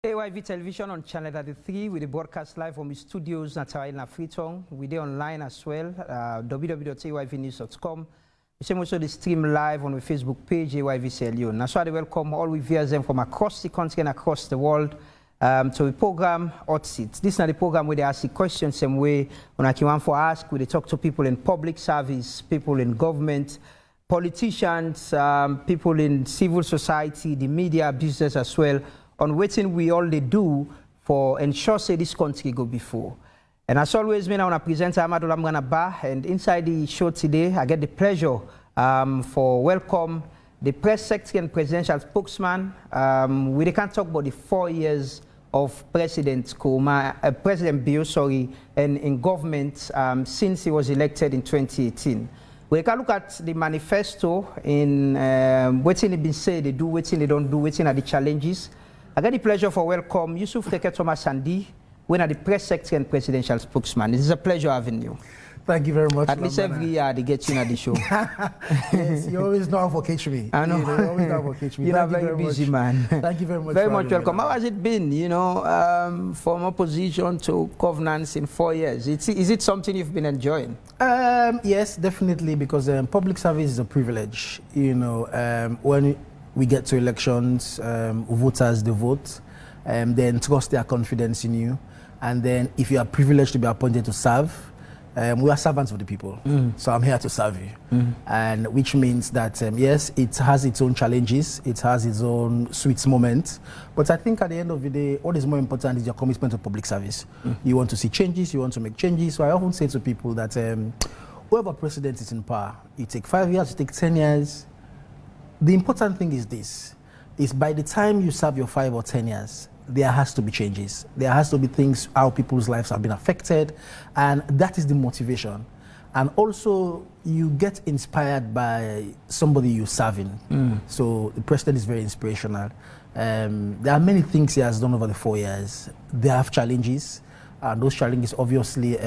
AYV Television on Channel 33 with the broadcast live from the studios in Freetown. We're online as well, www.ayvnews.com. We same also the stream live on the Facebook page, AYV Leone. That's why I welcome all viewers from across the country and across the world to the program Hot Seat. This is not the program where they ask the questions same way when I want to ask, where they talk to people in public service, people in government, politicians, people in civil society, the media, business as well, on what we all they do for ensure say this country go before. And as always, I want to present Amadu Lamrana, and inside the show today, I get the pleasure for welcome the press secretary and presidential spokesman. We can't talk about the 4 years of President Bio, and in government since he was elected in 2018. We can look at the manifesto in what they been say they do, what they don't do, what are the challenges. I got the pleasure for welcome Yusuf Keketoma Sandi, when are the press secretary and presidential spokesman. It is a pleasure having you. Thank you very much. At least every year they get you at the show. Yes, you always know how to catch me. I know. You always know how to catch me. You're a very busy man. Thank you very much. Very much welcome. How has it been, from opposition to governance in 4 years? Is it something you've been enjoying? Yes, definitely, because public service is a privilege. When we get to elections, voters, they vote, then trust their confidence in you. And then if you are privileged to be appointed to serve, we are servants of the people. So I'm here to serve you. And which means that, yes, it has its own challenges, it has its own sweet moments. But I think at the end of the day, what is more important is your commitment to public service. You want to see changes, you want to make changes. So I often say to people that whoever president is in power, you take 5 years, you take 10 years, the important thing is this, is by the time you serve your 5 or 10 years, there has to be changes. There has to be things, how people's lives have been affected, and that is the motivation. And also, you get inspired by somebody you're serving. So the president is very inspirational. There are many things he has done over the 4 years. They have challenges, and those challenges, obviously,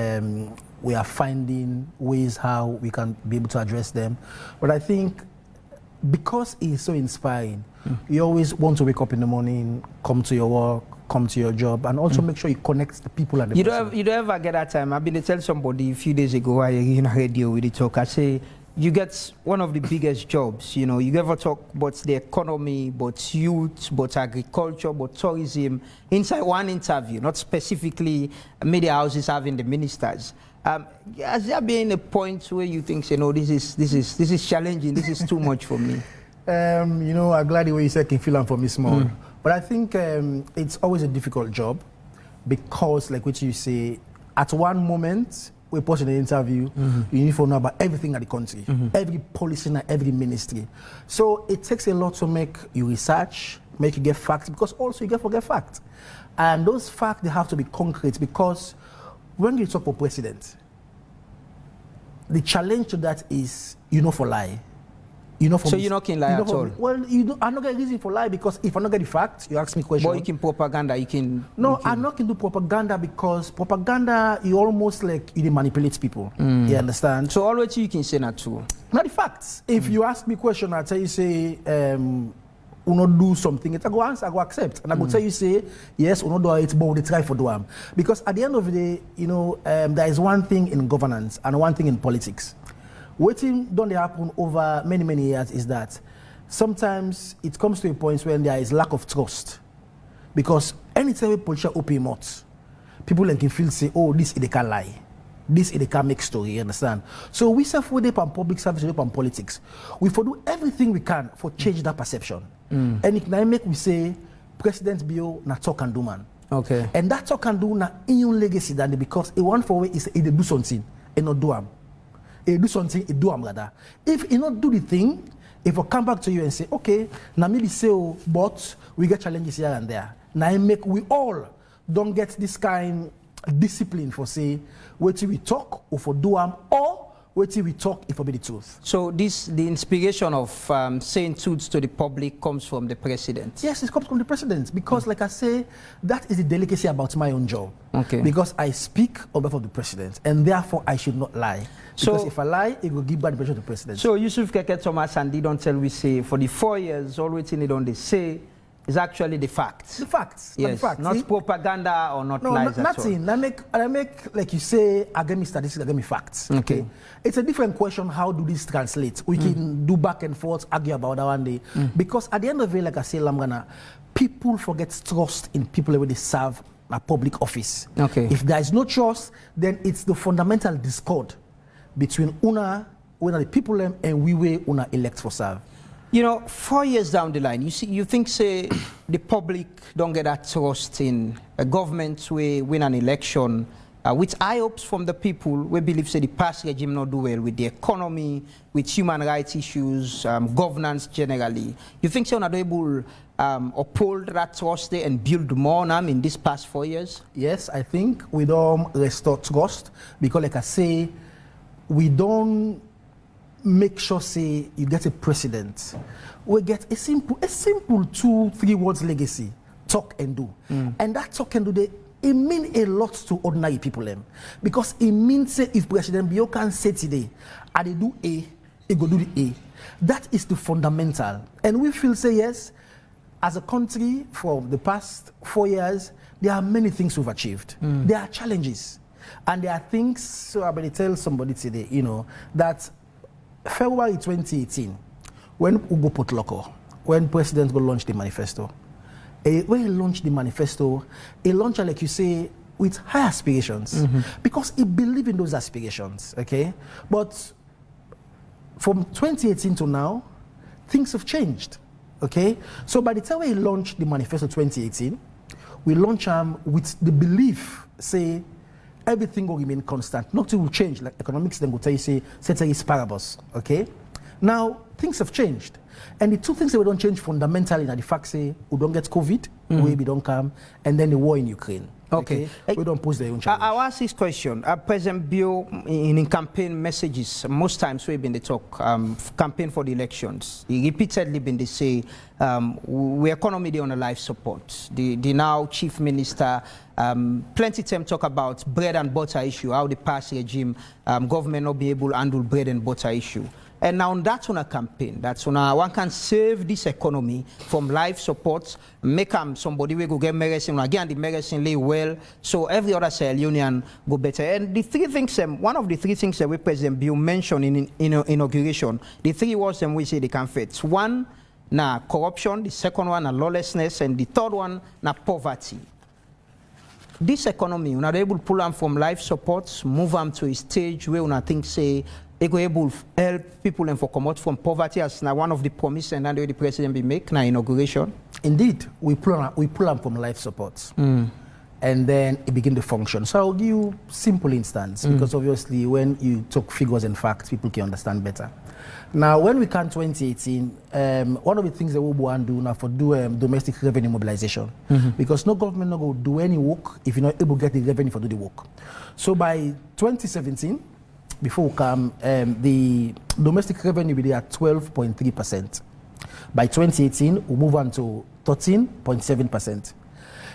we are finding ways how we can be able to address them. But I think because he's so inspiring, you always want to wake up in the morning, come to your work, come to your job, and also make sure you connect the people and the you don't ever get that time. I've been to tell somebody a few days ago, I in a radio with the talk, I say, you get one of the biggest jobs, you ever talk about the economy, about youth, about agriculture, about tourism, inside one interview, not specifically media houses having the ministers. Has there been a point where you think, this is challenging, this is too much for me? I'm glad the way you said can feel for me small. But I think it's always a difficult job because, like what you say, at one moment, we post in the interview, you need to know about everything at the country, every policy and every ministry. So it takes a lot to make you research, make you get facts, because also you get forget facts. And those facts, they have to be concrete, because when you talk about president, the challenge to that is, for lie. So you're not can lie at all? Well, I'm not going to reason for lie, because if I'm not getting the facts, you ask me questions. But you can propaganda, you can... No, I'm not going to do propaganda, because propaganda, you almost you manipulate people. You understand? So always you can say that too? Not the facts. If you ask me a question, I tell you, say, we not do something, I go answer, I go accept. And I go tell you, say, yes, we not do it, but we try for do them. Because at the end of the day, there is one thing in governance and one thing in politics. What don't happen over many, many years is that sometimes it comes to a point when there is lack of trust. Because anytime a politician open mouth, people can feel, say, oh, this is they can lie. This is they can make story, you understand? So we self with on public service, on politics. We for do everything we can for change that perception. And it can make we say, President Bio na talk and do man. Okay. And that talk and do na in your legacy than because a one for way is they do something and not do am. He do something, he do am rather. If he not do the thing, if I come back to you and say, okay, now maybe say, but we get challenges here and there. Now I make we all don't get this kind of discipline for say, wait till we talk or for do am, or wait till we talk if it be the truth. So the inspiration of saying truths to the public comes from the president? Yes, it comes from the president, because like I say, that is the delicacy about my own job. Okay. Because I speak on behalf of the president, and therefore I should not lie. Because if I lie, it will give bad impression to the president. So Yusuf Keketoma Sandi don't tell we say, for the 4 years, all waiting they don't they say, is actually the facts. The facts. Yes, the facts. not propaganda or not no, lies nothing. at all. I make, like you say, I give me statistics, I give me facts. Okay. It's a different question, how do these translate? We can do back and forth, argue about that one day. Because at the end of the day, like I say, Lamrana, people forget trust in people when they serve a public office. Okay. If there is no trust, then it's the fundamental discord between the people and we una elect for serve. You know, 4 years down the line, you think, say, the public don't get that trust in a government we win an election with high hopes from the people we believe, say, the past regime not do well with the economy, with human rights issues, governance generally. You think so not able uphold that trust there and build more now in these past 4 years? Yes, I think we don't restore trust because, like I say, we don't make sure, say, you get a president. We get a simple 2-3 words legacy, talk and do. And that talk and do, it means a lot to ordinary people. Because it means, say, if President Bio can say today, I do A, he go do the A. That is the fundamental. And we feel, say, yes, as a country, for the past 4 years, there are many things we've achieved. There are challenges. And there are things, so I'm going to tell somebody today, that February 2018, when Ugo Potloko, when President go launch the manifesto, when he launched the manifesto, he launched, like you say, with high aspirations, because he believed in those aspirations, okay? But from 2018 to now, things have changed, okay? So by the time he launched the manifesto 2018, we launched with the belief, say, everything will remain constant. Nothing will change. Like economics, then will tell you, say, ceteris paribus. Okay? Now, things have changed. And the two things that we don't change fundamentally are the fact, say, we don't get COVID, we don't come, and then the war in Ukraine. Okay. We don't pose their own challenge. I'll ask this question. President Bio, in campaign messages, most times we've been the talk, campaign for the elections, he repeatedly been they say, we economy they on a life support. The now chief minister, plenty time talk about bread and butter issue, how the past regime, government not be able to handle bread and butter issue. And now that's on a campaign. That's on one can save this economy from life support, make somebody we go get medicine, again the medicine lay well, so every other Sierra Leonean go better. And the three things, one of the three things that we President Bill mentioned in inauguration, the three words we say they can fit. One, na corruption, the second one, na lawlessness, and the third one, na poverty. This economy, we're not able to pull them from life supports, move them to a stage where we think, say, they go able to help people and for come out from poverty as now one of the promises and that the president be make na inauguration. Indeed, we pull them from life supports. And then it begin to function. So I'll give you simple instance because obviously when you talk figures and facts, people can understand better. Now, when we can 2018, one of the things that we want to do now for domestic revenue mobilization, because no government no go do any work if you're not able to get the revenue for do the work. So by 2017, before we come, the domestic revenue will be at 12.3%. By 2018, we move on to 13.7%.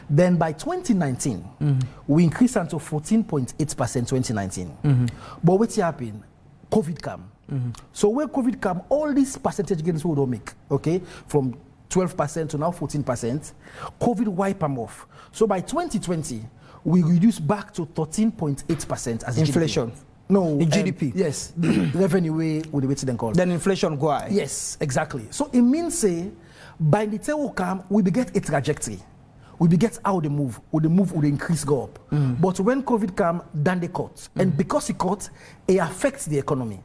Then by 2019, we increase on to 14.8% 2019. But what's happened? COVID come. So when COVID come, all these percentage gains we don't make, okay? From 12% to now 14%, COVID wipe them off. So by 2020, we reduce back to 13.8% as inflation. GDP. No, in GDP. Yes, the revenue way with the way then called. Then inflation go high. Yes, exactly. So it means say by the time we come, we be get a trajectory. We be get how they move. Will the move will increase go up. But when COVID come, then they cut. And because it cut, it affects the economy.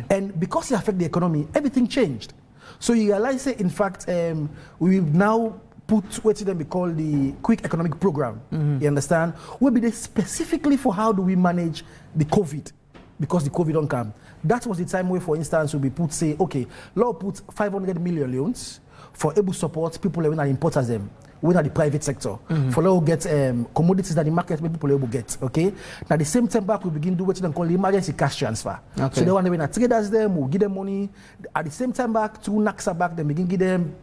And because it affects the economy, everything changed. So you realize say, in fact, we now put what them be called the quick economic program. You understand? Will be there specifically for how do we manage the COVID. Because the COVID don't come. That was the time where, for instance, we put say, okay, law put 500 million loans for able to support people when are importers them, when are the private sector, for law get commodities that the market people able get. Okay. Now the same time back we begin do what they call the emergency cash transfer. Okay. So they want when traders them will give them money. At the same time back through NACSA back, they begin give them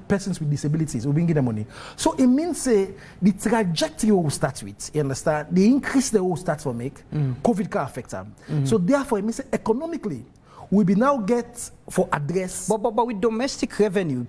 persons with disabilities. We begin give them money. So it means say the trajectory we will start with. You understand? The increase they will start to make, COVID can affect them. So therefore it means say economically we be now get for address. But with domestic revenue,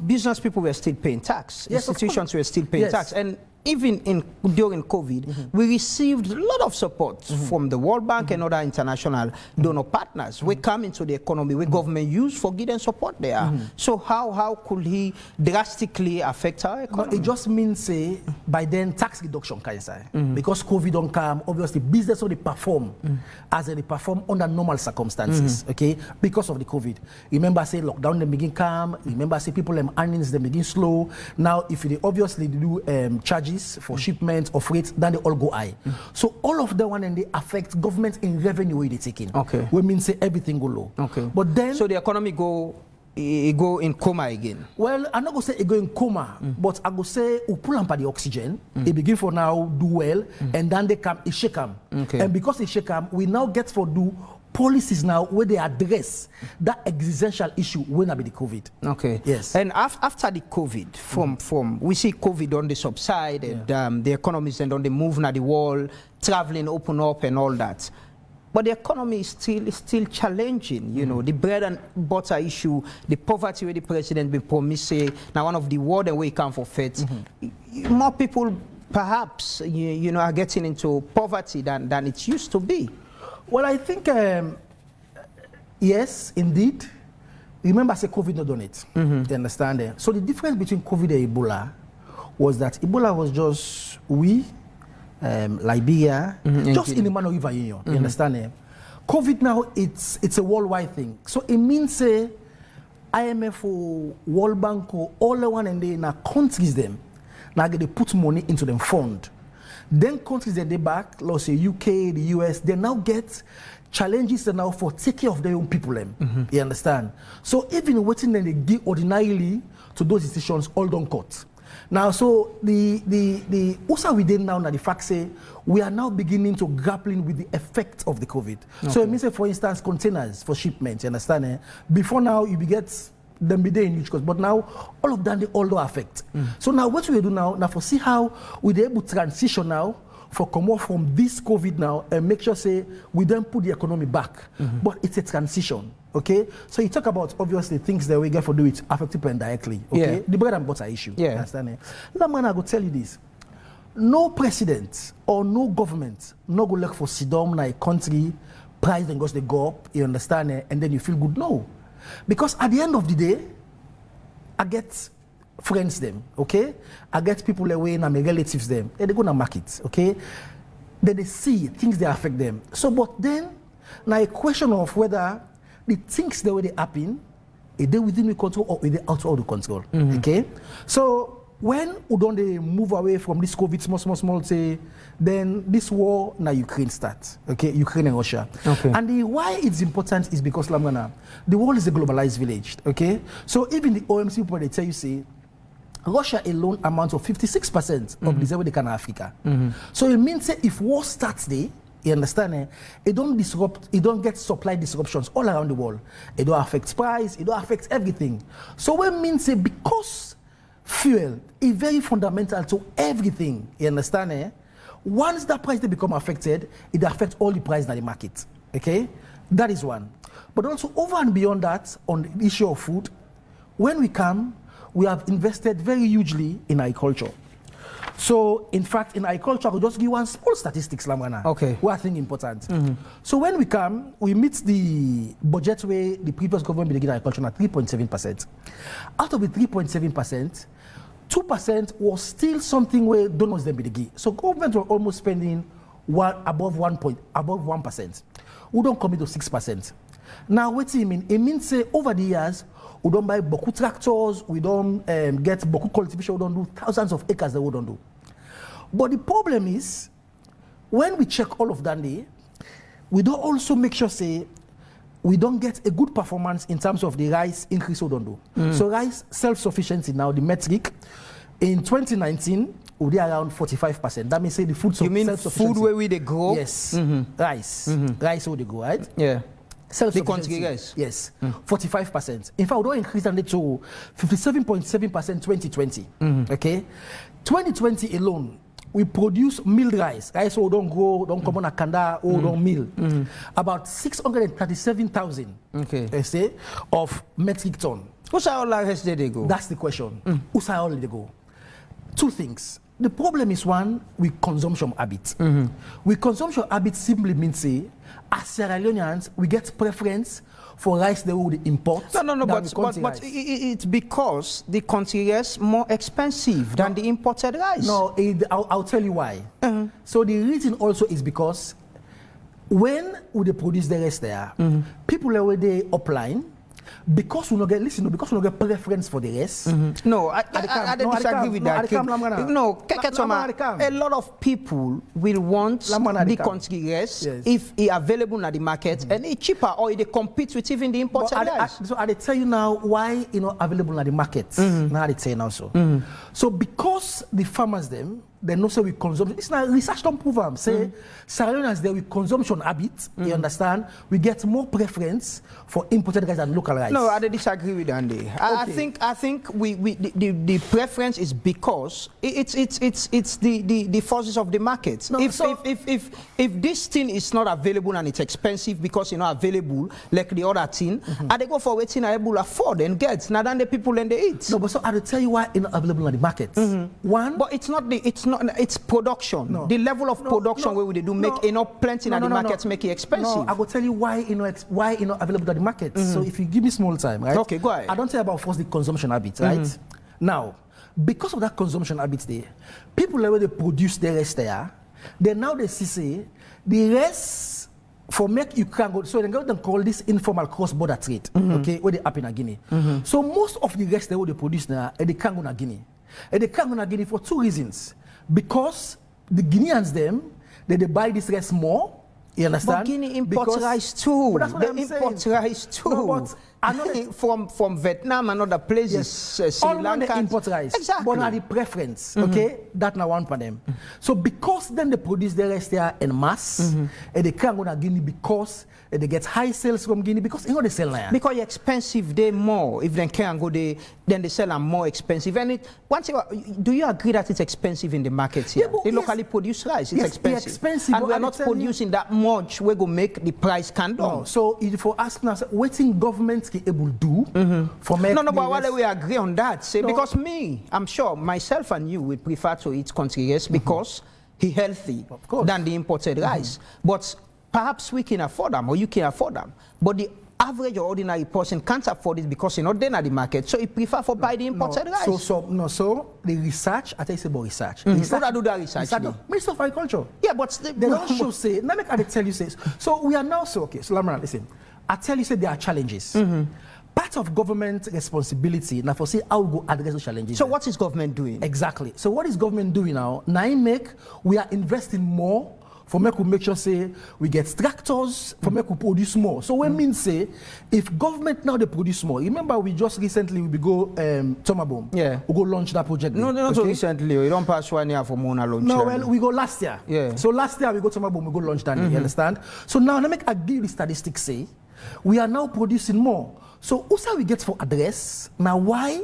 business people were still paying tax. Yes, institutions were still paying tax. And even during COVID, we received a lot of support from the World Bank and other international donor partners. We come into the economy, we government use for give and support there. So how could he drastically affect our economy? No, it just means by then tax reduction can say because COVID don't come. Obviously, business only perform as they perform under normal circumstances. Okay, because of the COVID. Remember, say lockdown they begin come. Remember, say people earnings they begin slow. Now, if they obviously do charges for shipment or freight, then they all go high. So all of them one and they affect government in revenue way they taking. Okay. We mean say everything go low. Okay. But then so the economy go in coma again. Well, I'm not gonna say it go in coma, but I go say we pull on the oxygen. It begin for now do well, and then they come it shake them. Okay. And because it shake them, we now get for do policies now where they address that existential issue when I be the COVID. Okay. Yes. And after the COVID, from we see COVID on the subside, and the economies and on the move now the world, traveling open up and all that. But the economy is still challenging. You know, the bread and butter issue, the poverty where the president been promising. Now one of the world and where he come for faith. More people perhaps you know are getting into poverty than it used to be. Well, I think, yes, indeed. Remember, I said COVID not done it. You understand? So the difference between COVID and Ebola was that Ebola was just Liberia, just in the man of River Union. You understand? COVID now, it's a worldwide thing. So it means, IMF or World Bank or all the one and they now countries them, now they put money into them fund. Then countries that they back, let's say UK, the US, they now get challenges now for take care of their own people. You understand? So even waiting then they give ordinarily to those decisions all don't cut. Now, so the also we did now the fact say we are now beginning to grappling with the effect of the COVID. Okay. So it means, for instance, containers for shipment. You understand? Before now you get them be there in huge cost, but now all of them they all do affect. So now what we do now for see how we able to transition now for come off from this COVID now and make sure say we then put the economy back. But it's a transition. Okay, so you talk about obviously things that we get for do it affect people indirectly. Okay, the bread and butter issue. Yeah, understand? Lamrana, I go tell you this: no president or no government no go look for sidom na a country price and goes they go up. You understand? And then you feel good. No, because at the end of the day, I get friends them. Okay, I get people away and my relatives them. And they go to market. Okay, then they see things that affect them. So, but then now a question of whether the things the way they happen, are they within the control or are they out of the control? Okay? So when we don't they move away from this COVID small, say, then this war now Ukraine starts. Okay, Ukraine and Russia. Okay. And why it's important is because Lamrana, the world is a globalized village. Okay? So even the OMC people they tell you say Russia alone amounts of 56% of the African Africa. So it means that if war starts there, you understand? It don't disrupt, it don't get supply disruptions all around the world. It don't affect price, it don't affect everything. So what means because fuel is very fundamental to everything, you understand? Once that price they become affected, it affects all the price in the market. Okay? That is one. But also over and beyond that, on the issue of food, when we come, we have invested very hugely in agriculture. So, in fact, in agriculture, I'll just give one small statistics, Lamrana. Okay. What I think important. So, when we come, we meet the budget where the previous government began agriculture at 3.7%. Out of the 3.7%, 2% was still something where donors then begin. So, government were almost spending above 1%. We don't commit to 6%. Now, what do you mean? It means say over the years, we don't buy beaucoup tractors, we don't get beaucoup cultivation, we don't do thousands of acres that we don't do. But the problem is, when we check all of that day, we don't also make sure say, we don't get a good performance in terms of the rice increase we don't do. So rice self-sufficiency now, the metric, in 2019, we did around 45%. That means say the food self-sufficiency. You mean food where we they grow? Yes, rice. Rice where they grow, right? Yeah. The country, guys. Yes, 45%. In fact, we don't increase that to 57.7% 2020. Okay, 2020 alone, we produce milled rice. Rice we don't grow, don't come on a kanda, or don't mill. About 637,000 of metric ton. Who's all the rest did they go? That's the question. Who's all they go? Two things. The problem is one, with consumption habits. With consumption habits simply means say, as Sierra Leoneans, we get preference for rice that we would import. No, but it's because the country is more expensive than the imported rice. No, I'll tell you why. So the reason also is because when we produce the rest there, people are already upline. Because we don't get because we don't get preference for the rest. No, I disagree with that. No, Keketoma, a lot of people will want the country rest if it's available at the market and it's cheaper or it competes with even the imported rice. So I tell you now why available at the market. Now I tell you now so. So because the farmers they know say we consumption. It's not research don't prove them. Say Sierra Leoneans there with consumption habits. You understand? We get more preference for imported rice than local rice. No, I disagree with Andy. I think the preference is because it's the forces of the market. No, if this thing is not available and it's expensive because it's not available like the other thing, and they go for waiting able to afford and get. Now then the people and they eat. No, but so I'll tell you why it's not available in the market. One, but it's production. No. The level of production where we do make enough plenty in the market to make it expensive. No, I will tell you why why not available in the market. So if you give me small time, right? Okay, go ahead. I don't say about first the consumption habits, right? Now, because of that consumption habits there, people already produce the rest there. Then now they see the rest for make you can go. So they go and call this informal cross-border trade. Okay, where they happen in Guinea. So most of the rest they produce now, they can't go to Guinea. And they can't go to Guinea for two reasons. Because the Guineans they buy this rice more, you understand? But Guinea imports rice too. They import rice too. No, from Vietnam and other places, Sri Lanka. They import rice. Exactly. But now the preference, okay? That's not one for them. So because then they produce the rice there en masse, and they can't go to Guinea because they get high sales from Guinea because you know they sell now. Because it's expensive, they more. If they can't go there, then they sell them more expensive. And do you agree that it's expensive in the market here? They locally produce rice, it's expensive. And we're not producing that much, we're going to make the price come down. No, so if for us now, what thing government can able to do for make but why we agree on that? Say, because I'm sure myself and you would prefer to eat country rice because it's healthy than the imported rice. But perhaps we can afford them or you can afford them. But the average or ordinary person can't afford it because you're not there at the market. So he prefer for buy the imported rice. So the research, I tell you about research. How do that research? Minister of Agriculture. Yeah, but they don't show say, let me tell you say. So we are now so okay. So Lamrana, listen. I tell you say there are challenges. Part of government responsibility now for say how we go address those challenges. So what is government doing? Exactly. So what is government doing now? We are investing more for make sure say we get tractors for make we produce more. So when means say if government now they produce more. Remember we just recently we go Tomabom. Yeah. We go launch that project. No, not so recently. We don't pass 1 year for Mona launch. No, well we go last year. Yeah. So last year we go Tomabom, we go launch that. You understand? So now let me give the statistics say we are now producing more. So also we get for address now why?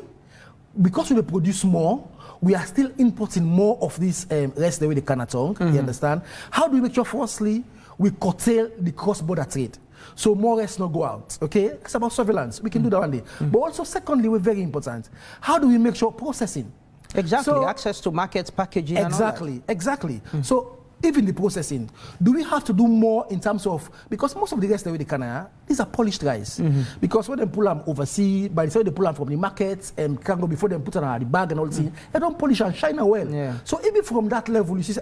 Because we produce more. We are still importing more of this rest the way they cannot talk. You understand? How do we make sure, firstly, we curtail the cross-border trade? So more rest not go out. Okay? It's about surveillance. We can do that one day. But also, secondly, we're very important. How do we make sure processing? Exactly. So, access to markets, packaging. Exactly. So even the processing, do we have to do more in terms of, because most of the rest of the Canada, these are polished rice. Because when they pull them overseas, by the time they pull them from the markets and can go before they put them in the bag and all things, they don't polish and shine well. Yeah. So even from that level, you see,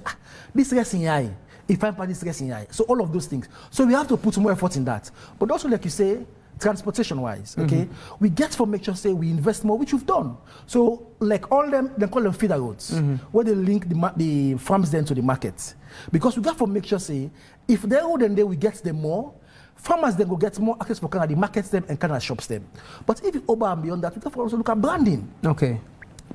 this rice in high, if I find this rice in high. So all of those things. So we have to put more effort in that. But also, like you say, transportation-wise, okay, we get for make sure say we invest more, which we've done. So like all them, they call them feeder roads, where they link the farms then to the markets. Because we got for make sure say if they road and then we get them more, farmers then go get more access for Canada, the markets them and Canada shops them. But if you over and beyond that, we got for also look at branding. Okay.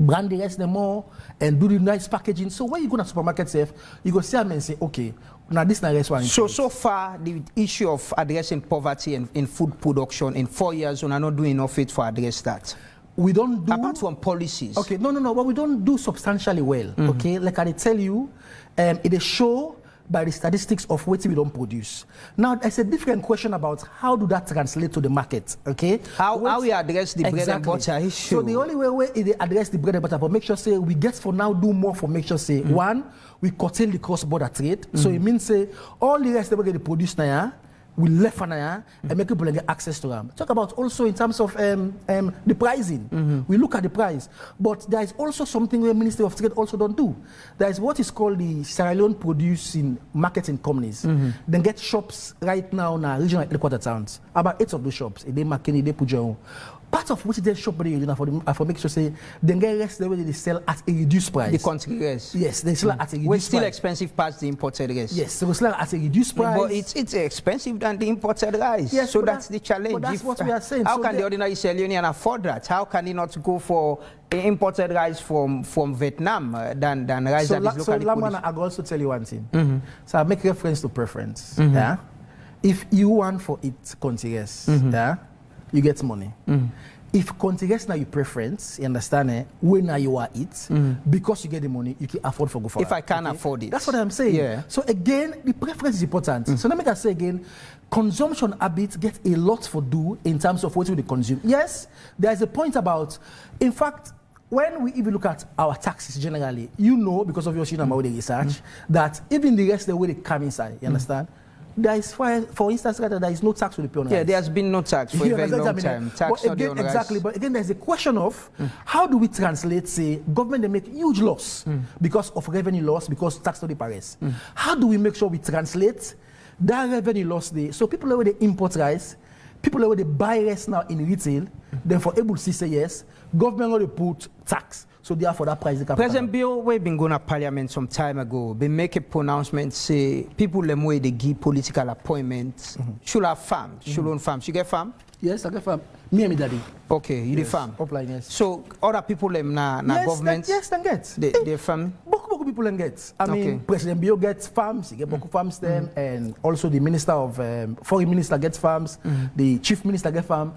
Brand the rest them more and do the nice packaging. So when you go to supermarket safe, you go see them and say, okay, now this is one. So far, the issue of addressing poverty in food production in 4 years, we are not doing enough it for address that. we don't do... Apart from policies. Okay, no, but we don't do substantially well, okay? Like I tell you, it is show by the statistics of what we don't produce. Now, there's a different question about how do that translate to the market, okay? How we address the bread and butter issue. So the only way they address the bread and butter, but make sure say we get for now do more for make sure say one, we curtail the cross-border trade. So it means say all the rest that we get produce now, we left for now and make people get access to them. Talk about also in terms of the pricing. We look at the price, but there is also something where Ministry of Trade also don't do. There is what is called the Sierra Leone producing marketing companies. They get shops right now in regional headquarter towns. About 8 of those shops, they market, they put your part of which they shop for make sure say they get rest the way they sell at a reduced price. The country rest. Yes, they sell at a reduced price. We're still expensive past the imported rice. Yes, so we sell at a reduced price. But it's expensive than the imported rice. Yes, so that's the challenge. But that's what we are saying. How can the ordinary Sierra Leonean afford that? How can he not go for imported rice from Vietnam than rice that is locally produced? So Lamrana, I will also tell you one thing. So I make reference to preference. Yeah? If you want for it country rice, yeah, you get money. If country rice now your preference, you understand it, when now you are it, because you get the money, you can afford for go for it. If I can't afford it. That's what I'm saying. Yeah. So again, the preference is important. So let me say again, consumption habits get a lot for do in terms of what we consume. Yes, there's a point about, in fact, when we even look at our taxes generally, you know, because of your about the research, that even the rest of the way they come inside, you understand? There is, for instance, there is no tax for the pay on rice. Yeah, there has been no tax for a very long time. Tax but again, exactly, but again, there's a question of how do we translate, say, government, they make huge loss because of revenue loss, because tax not the Paris. How do we make sure we translate that revenue loss there? So people where they import rice, people where they buy rice now in retail, then for able to say yes, government will put tax. So therefore that price the President Bill, we've been going to Parliament some time ago. They make a pronouncement, say people them way they give political appointments should have farms, should own farms. You get farm? Yes, I get farm. Me and my daddy. Okay, you the farm. Upline, yes. So other people them na government. Yes, they get. They farm. Beaucoup people them get. I mean, President Bill gets farms. He get beaucoup farms them, and also the Minister of Foreign Minister gets farms. The Chief Minister get farm.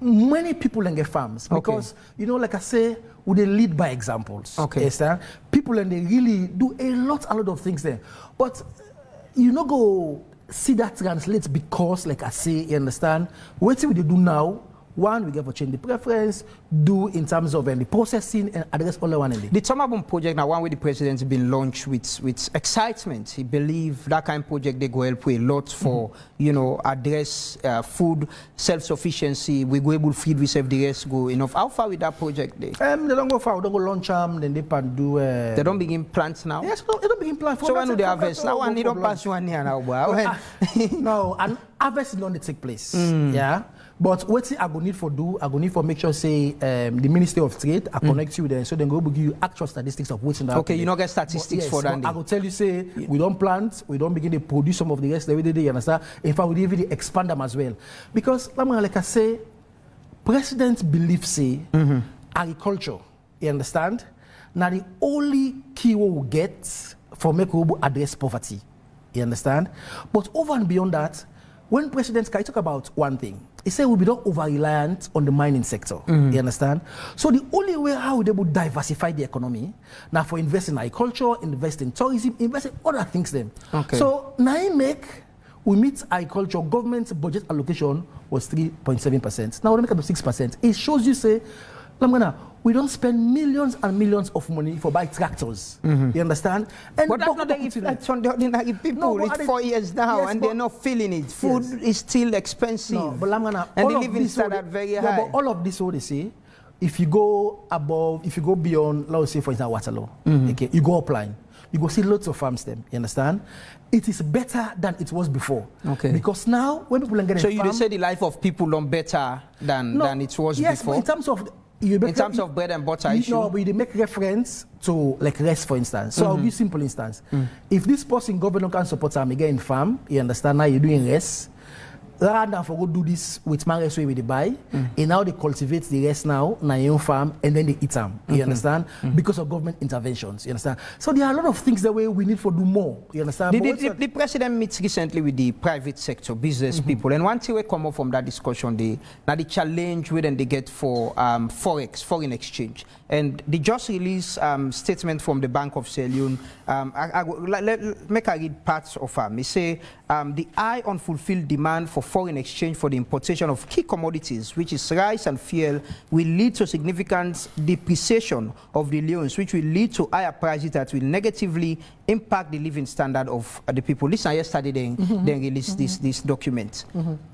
Many people then get farms because you know, like I say, they lead by examples. Okay. Yes, people and they really do a lot of things there. But you know, go see that translate because, like I say, you understand, what we do now. One, we get to change the preference, do in terms of the processing and address all the one in there. The Tomabon project, now one way the president's been launched with excitement. He believe that kind of project they go help a lot for, you know, address food self-sufficiency. We go able to feed ourselves, the rest go enough. How far with that project there? They don't go far, they don't go launch them, then they can do... They don't begin plants now? Yes, they don't begin plants. So when do they harvest? Now one, they don't pass 1 year now, boy. No, and harvest is not to take place, yeah? But what I go need for do, I go need for make sure say the Ministry of Trade I connect you there, so then go give you actual statistics of which. Okay, you not get statistics for that. I will tell you say we don't plant, we don't begin to produce some of the rest every day. You understand? In fact, we even expand them as well, because like I say, President believes say agriculture. You understand? Now the only key we get for make we address poverty. You understand? But over and beyond that, when President Kai talk about one thing, he said we'll be not over-reliant on the mining sector. You understand? So the only way how they would diversify the economy, now for invest in agriculture, invest in tourism, invest in other things then. Okay. So now we meet agriculture, government's budget allocation was 3.7%. Now we make it to 6%. It shows you say, we don't spend millions and millions of money for buy tractors. You understand? And but that's not the effect on the ordinary people. No, it's 4 years now, yes, and they're not feeling it. Food is still expensive. No, but and the living standard very high. But all of this, what they say, if you go above, if you go beyond, let's say for example, Waterloo, okay, you go upline, you go see lots of farms them. You understand? It is better than it was before. Okay. Because now when people are getting so you say the life of people are better than it was before. In terms of in terms of bread and butter issue? No, but they make reference to like rice, for instance. So I'll give you a simple instance. If this person government can support them again in farm, you understand, now you're doing rice, rather than for go do this with marriage way with the buy, and now they cultivate the rest now, na your own farm, and then they eat them. You understand? Because of government interventions. You understand? So there are a lot of things that way we need to do more. You understand? The president meets recently with the private sector, business people, and one thing we come up from that discussion, the challenge when they get for forex, foreign exchange, and they just released statement from the Bank of Sierra Leone. Make I read parts of them. They say the high unfulfilled demand for foreign exchange for the importation of key commodities, which is rice and fuel, will lead to significant depreciation of the leones, which will lead to higher prices that will negatively impact the living standard of the people. Listen, yesterday they released this document.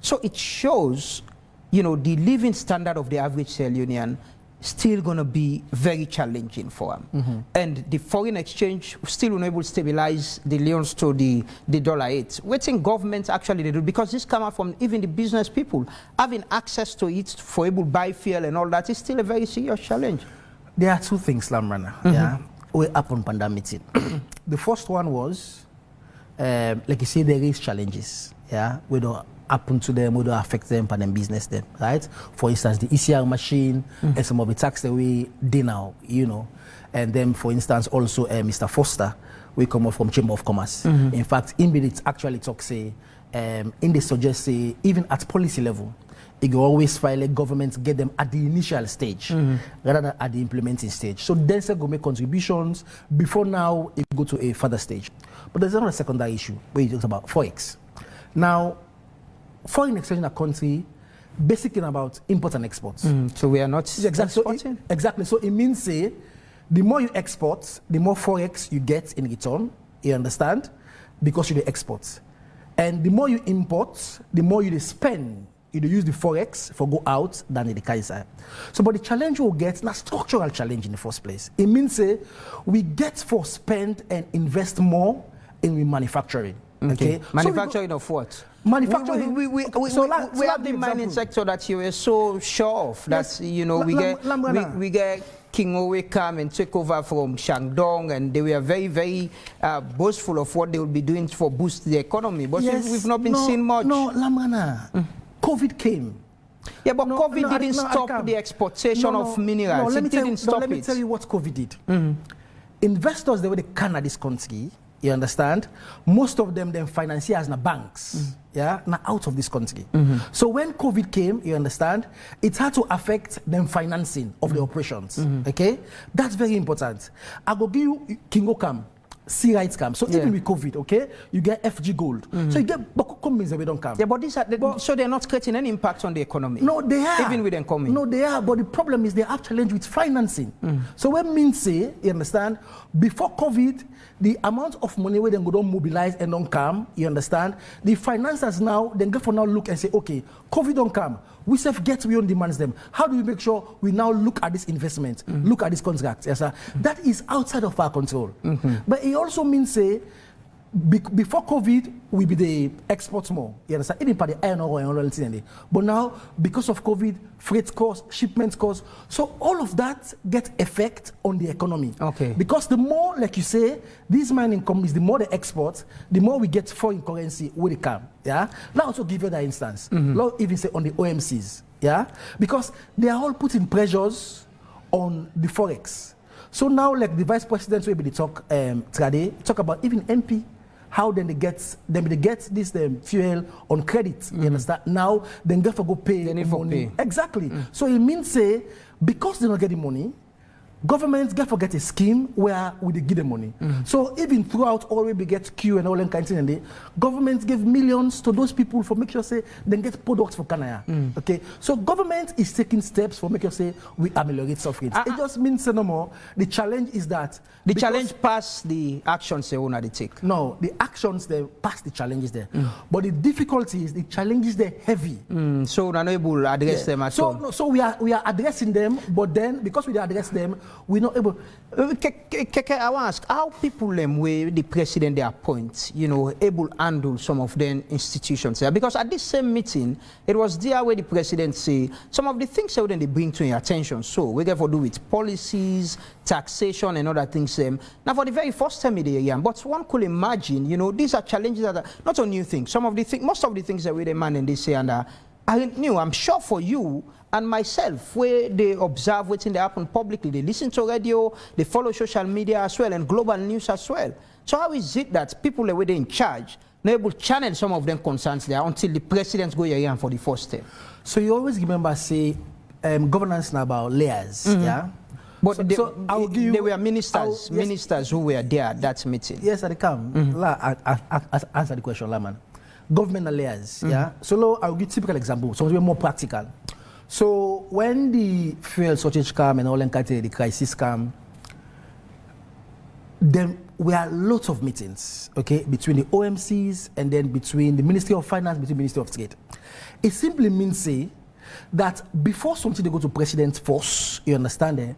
So it shows, you know, the living standard of the average Sierra Leonean still going to be very challenging for them. And the foreign exchange still unable to stabilize the leones to the $8. We think governments actually they do, because this come out from even the business people. Having access to it for able to buy fuel and all that is still a very serious challenge. There are two things, Lamrana, yeah, we up on pandemic. The first one was, like you say, there is challenges, yeah, we don't happen to them, we don't affect them, and then business them, right? For instance, the ECR machine and some of the tax that we did now, you know, and then, for instance, also Mr. Foster, we come up from Chamber of Commerce. In fact, in it actually talks, say, in the suggest, say, even at policy level, it will always file a government get them at the initial stage rather than at the implementing stage. So then they go make contributions before now it go to a further stage. But there's another secondary issue where you talk about forex. Now, foreign exchange in a country, basically about import and export. So we are not exporting? So exactly. So it means, say, the more you export, the more forex you get in return, you understand? Because you export. And the more you import, the more you spend. You use the forex for go out than the Kaiser. So, but the challenge we'll get, not structural challenge in the first place. It means, say, we get for spend and invest more in manufacturing. Okay. Manufacturing of what? Manufacturing. We have the mining sector that you were so sure of. That, you know, we get King Owe come and take over from Shandong, and they were very, very boastful of what they will be doing for boost the economy. But we've not been seeing much. No, Lamrana. COVID came. Yeah, but COVID didn't stop the exportation of minerals. Let me tell you what COVID did. Investors, they were the can of this country. You understand? Most of them financiers na banks, yeah, na out of this country. So when COVID came, you understand, it had to affect them financing of the operations. Okay, that's very important. I go give you Kingo Cam, sea rights come. So even with COVID, okay, you get FG Gold. So you get Boko companies that we don't come. Yeah, but these are so they're not creating any impact on the economy. No, they are. Even with them coming. No, they are. But the problem is they have challenge with financing. So when means say, you understand, before COVID, the amount of money where they go don't mobilize and don't come, you understand, the financiers now, then go for now look and say, okay, COVID don't come. We self get we own demands them. How do we make sure we now look at this investment, look at this contract? Yes, sir. That is outside of our control. But it also means, say, before COVID, we be the exports more. You understand? Even for the iron ore and all that. But now, because of COVID, freight costs, shipment costs, so all of that get effect on the economy. Okay. Because the more, like you say, these mining companies, the more they export, the more we get foreign currency where they come. Yeah. Now also give you that instance. Now even say on the OMCs. Yeah. Because they are all putting pressures on the forex. So now, like the vice president will be the talk talk about even MP. How then they get this fuel on credit. You understand? Now then get for go pay. They need money. Exactly. So it means say because they don't get the money, governments get for get a scheme where we give them money. So even throughout all we get Q and all them kinds of things, governments give millions to those people for make sure say they get products for Canada. Okay. So government is taking steps for make sure say we ameliorate suffering. It just means no more. The challenge is that the challenge past the actions they want to take. No, the actions they pass the challenges there. But the difficulty is the challenges they're heavy. So we're not able to address them at all. So we are addressing them, but then because we address them, we're not able. Keke, I want to ask, how people where the president they appoint, able to handle some of them institutions there? Because at this same meeting, it was there where the president say some of the things that they bring to your attention. So we have to do with policies, taxation, and other things. Now, for the very first time in the year, but one could imagine, these are challenges that are not a new thing. Some of the things, most of the things that we demand and they say, and I knew, I'm sure for you and myself, where they observe what's in the happen publicly, they listen to radio, they follow social media as well, and global news as well. So how is it that people are in charge, not able to channel some of them concerns there until the presidents go here for the first time? So you always remember, say, governance now about layers, yeah? But so there were ministers who were there at that meeting. Yes, I come. Answer the question, Laman. Government layers, yeah? So I'll give typical example, something more practical. So when the fuel shortage came and all the crisis came, then we had lots of meetings, okay, between the OMCs and then between the Ministry of Finance, between the Ministry of Trade. It simply means, say, that before something they go to President force, you understand,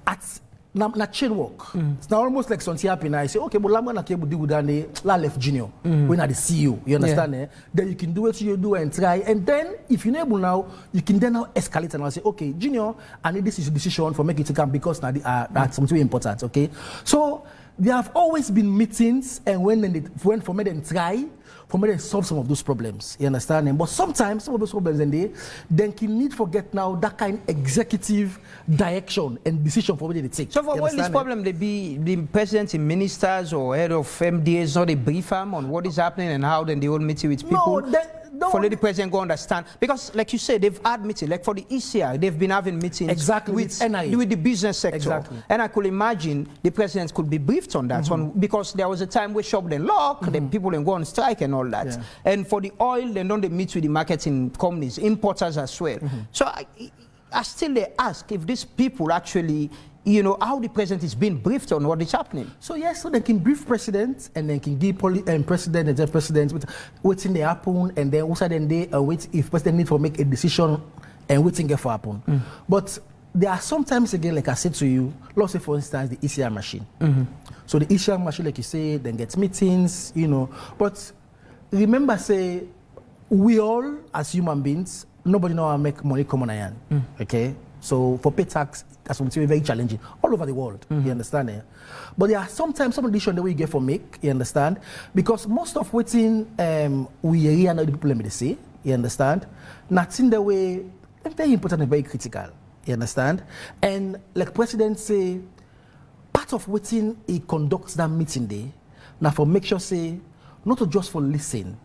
at na chain work. It's now almost like something happen. I say, okay, but Lamrana can do with that. La left junior when are the CEO. You understand? Then you can do what you do and try. And then if you're able now, you can then now escalate and say, okay, junior, I need this is a decision for making it to come because now that's something important. Okay, so there have always been meetings and when for me then try. For me, to solve some of those problems, you understand? But sometimes some of those problems, then can need for get now that kind of executive direction and decision for what they take. So for when this problem, they be the president, and ministers or head of MDAs, not a brief on what is happening and how then they all meet with people. For the president go understand, because like you said, they've had meetings. Like for the ECR, they've been having meetings with the business sector. Exactly. And I could imagine the president could be briefed on that because there was a time where shop then lock, then people then go on strike and all that. Yeah. And for the oil, then don't they meet with the marketing companies, importers as well. So I still they ask if these people actually, how the president is being briefed on what is happening. So yes, so they can brief president and then can give president and the president with what's in the happen and then also then they wait if president need to make a decision and waiting for happen. But there are sometimes again, like I said to you, let's say for instance the ECR machine. So the ECR machine, like you say, then gets meetings, But remember, say we all as human beings, nobody know how to make money come on iron. Okay. So for pay tax, that's something very challenging all over the world. You understand? But there are sometimes some decisions that we get for make. You understand? Because most of what we hear and the people let me say. You understand? Nothing the way very important and very critical. You understand? And like President say, part of what he conducts that meeting day, now for make sure say not just for listen,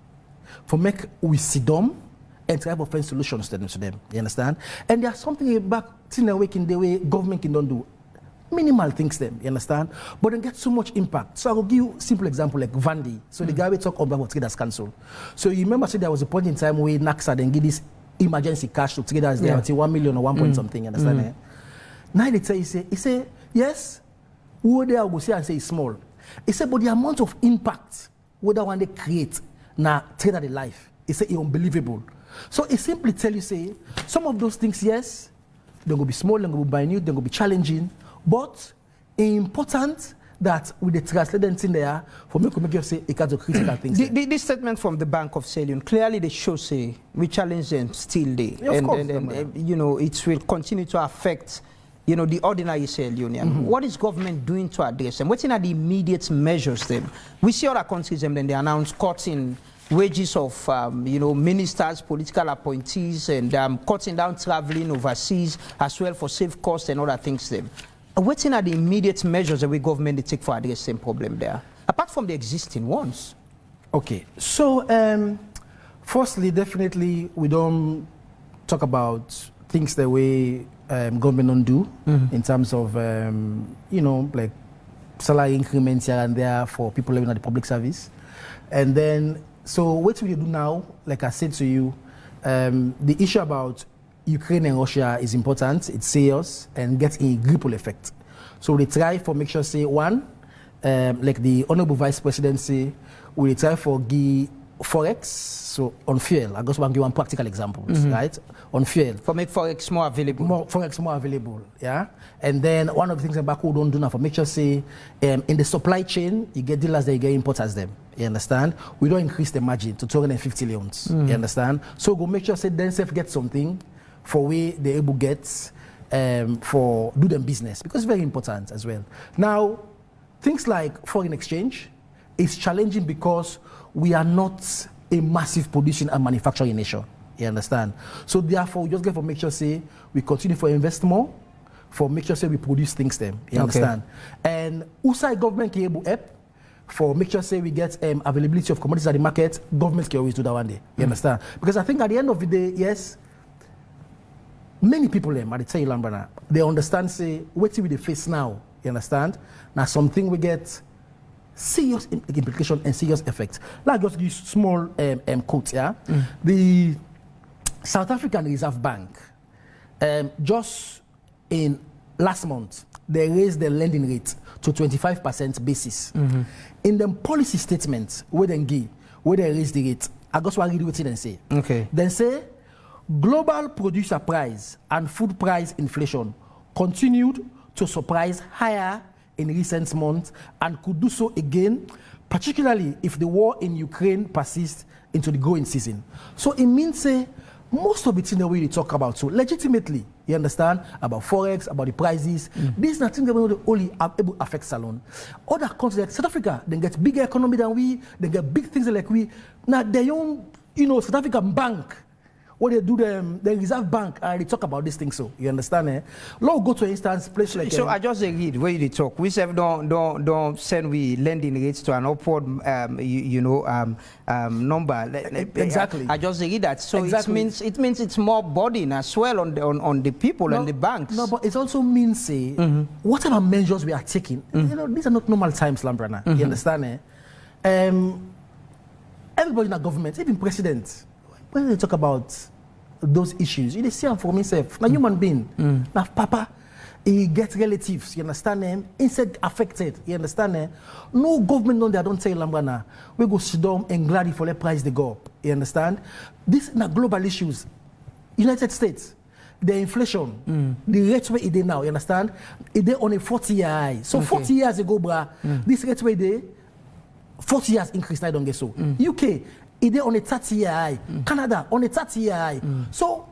for make we sit down and try to find solutions to them. You understand? And there's something back in the way government can don't do. Minimal things them, you understand? But then get so much impact. So I will give you a simple example like Vandy. So the guy we talk about Traders Council. So you remember so there was a point in time where NACSA then give this emergency cash to traders there until 1 million or 1 point something, you understand? Now they tell he say, yes, who there will say and say it's small. He said, but the amount of impact what that one they create now trader the life, he said it's unbelievable. So it simply tell you, say, some of those things, yes, they're going to be small, they're going to be minute, they're going to be challenging, but it's important that with the translated in there, for me to make you say, it has critical things. This statement from the Bank of Leone, clearly they show, say, we challenge them still there. Yeah, and it will continue to affect, the ordinary Sierra Leonean. What is government doing to address them? What are the immediate measures then? We see other countries, then they announce cutting wages of ministers, political appointees, and cutting down traveling overseas as well for safe costs and other things then. What are the immediate measures that we government they take for addressing problem there, apart from the existing ones? Okay, so firstly, definitely we don't talk about things the way government don't do in terms of like salary increments here and there for people living at the public service, and then. So what we do now, like I said to you, the issue about Ukraine and Russia is important, it's serious, and gets a ripple effect. So we try for make sure, say, one, like the Honorable Vice Presidency, we try for give Forex, so on fuel. I just want to give one practical example, right? On fuel. For make Forex more available. Forex more available, yeah? And then one of the things that Baku don't do now for make sure say, in the supply chain, you get dealers that you get importers them. You understand? We don't increase the margin to 250 loans. You understand? So go make sure say then self get something for we the able gets for do them business, because it's very important as well. Now, things like foreign exchange is challenging because we are not a massive producing and manufacturing nation. You understand? So therefore, we just get for make sure say we continue for invest more, for make sure say we produce things them. You understand? And USA government can able help for make sure say we get availability of commodities at the market. Government can always do that one day. You understand? Because I think at the end of the day, yes, many people at the tell you, Lamrana, they understand say what we face now. You understand? Now something we get serious implication and serious effect. Like just give small quote, yeah. The South African Reserve Bank, just in last month, they raised the lending rate to 25% basis. In the policy statement, where they raise the rate, I just want to read what they say. Okay. Then say global producer price and food price inflation continued to surprise higher in recent months and could do so again, particularly if the war in Ukraine persists into the growing season. So it means say most of the things that we talk about, so legitimately, you understand, about Forex, about the prices, these are things that we only able to affect Salon. Other countries like South Africa, they get bigger economy than we, they get big things like we. Now their own, South African bank, what they do, the Reserve Bank, they talk about this thing, so you understand, eh? Now go to instance, place like. So I just read where you talk. We say don't send we lending rates to an upward, number. Exactly. I just read that. So exactly. it means it's more burden as well on the people and the banks. No, but it also means say whatever measures we are taking, these are not normal times, Lamrana. You understand, eh? Everybody in the government, even president, when they talk about those issues, you see them for himself. Now human being, now papa, he gets relatives, you understand them, insect affected, you understand them. No government on there don't tell Lamrana, we go sit down and gladly for the price they go up, you understand? These are global issues. United States, the inflation, the rate where it is now, you understand? It is on a 40-year high. So 40 years ago, this rate where it is, 40 years increase, I don't get so. UK, it is on a 30-year high. Canada on a 30-year high. So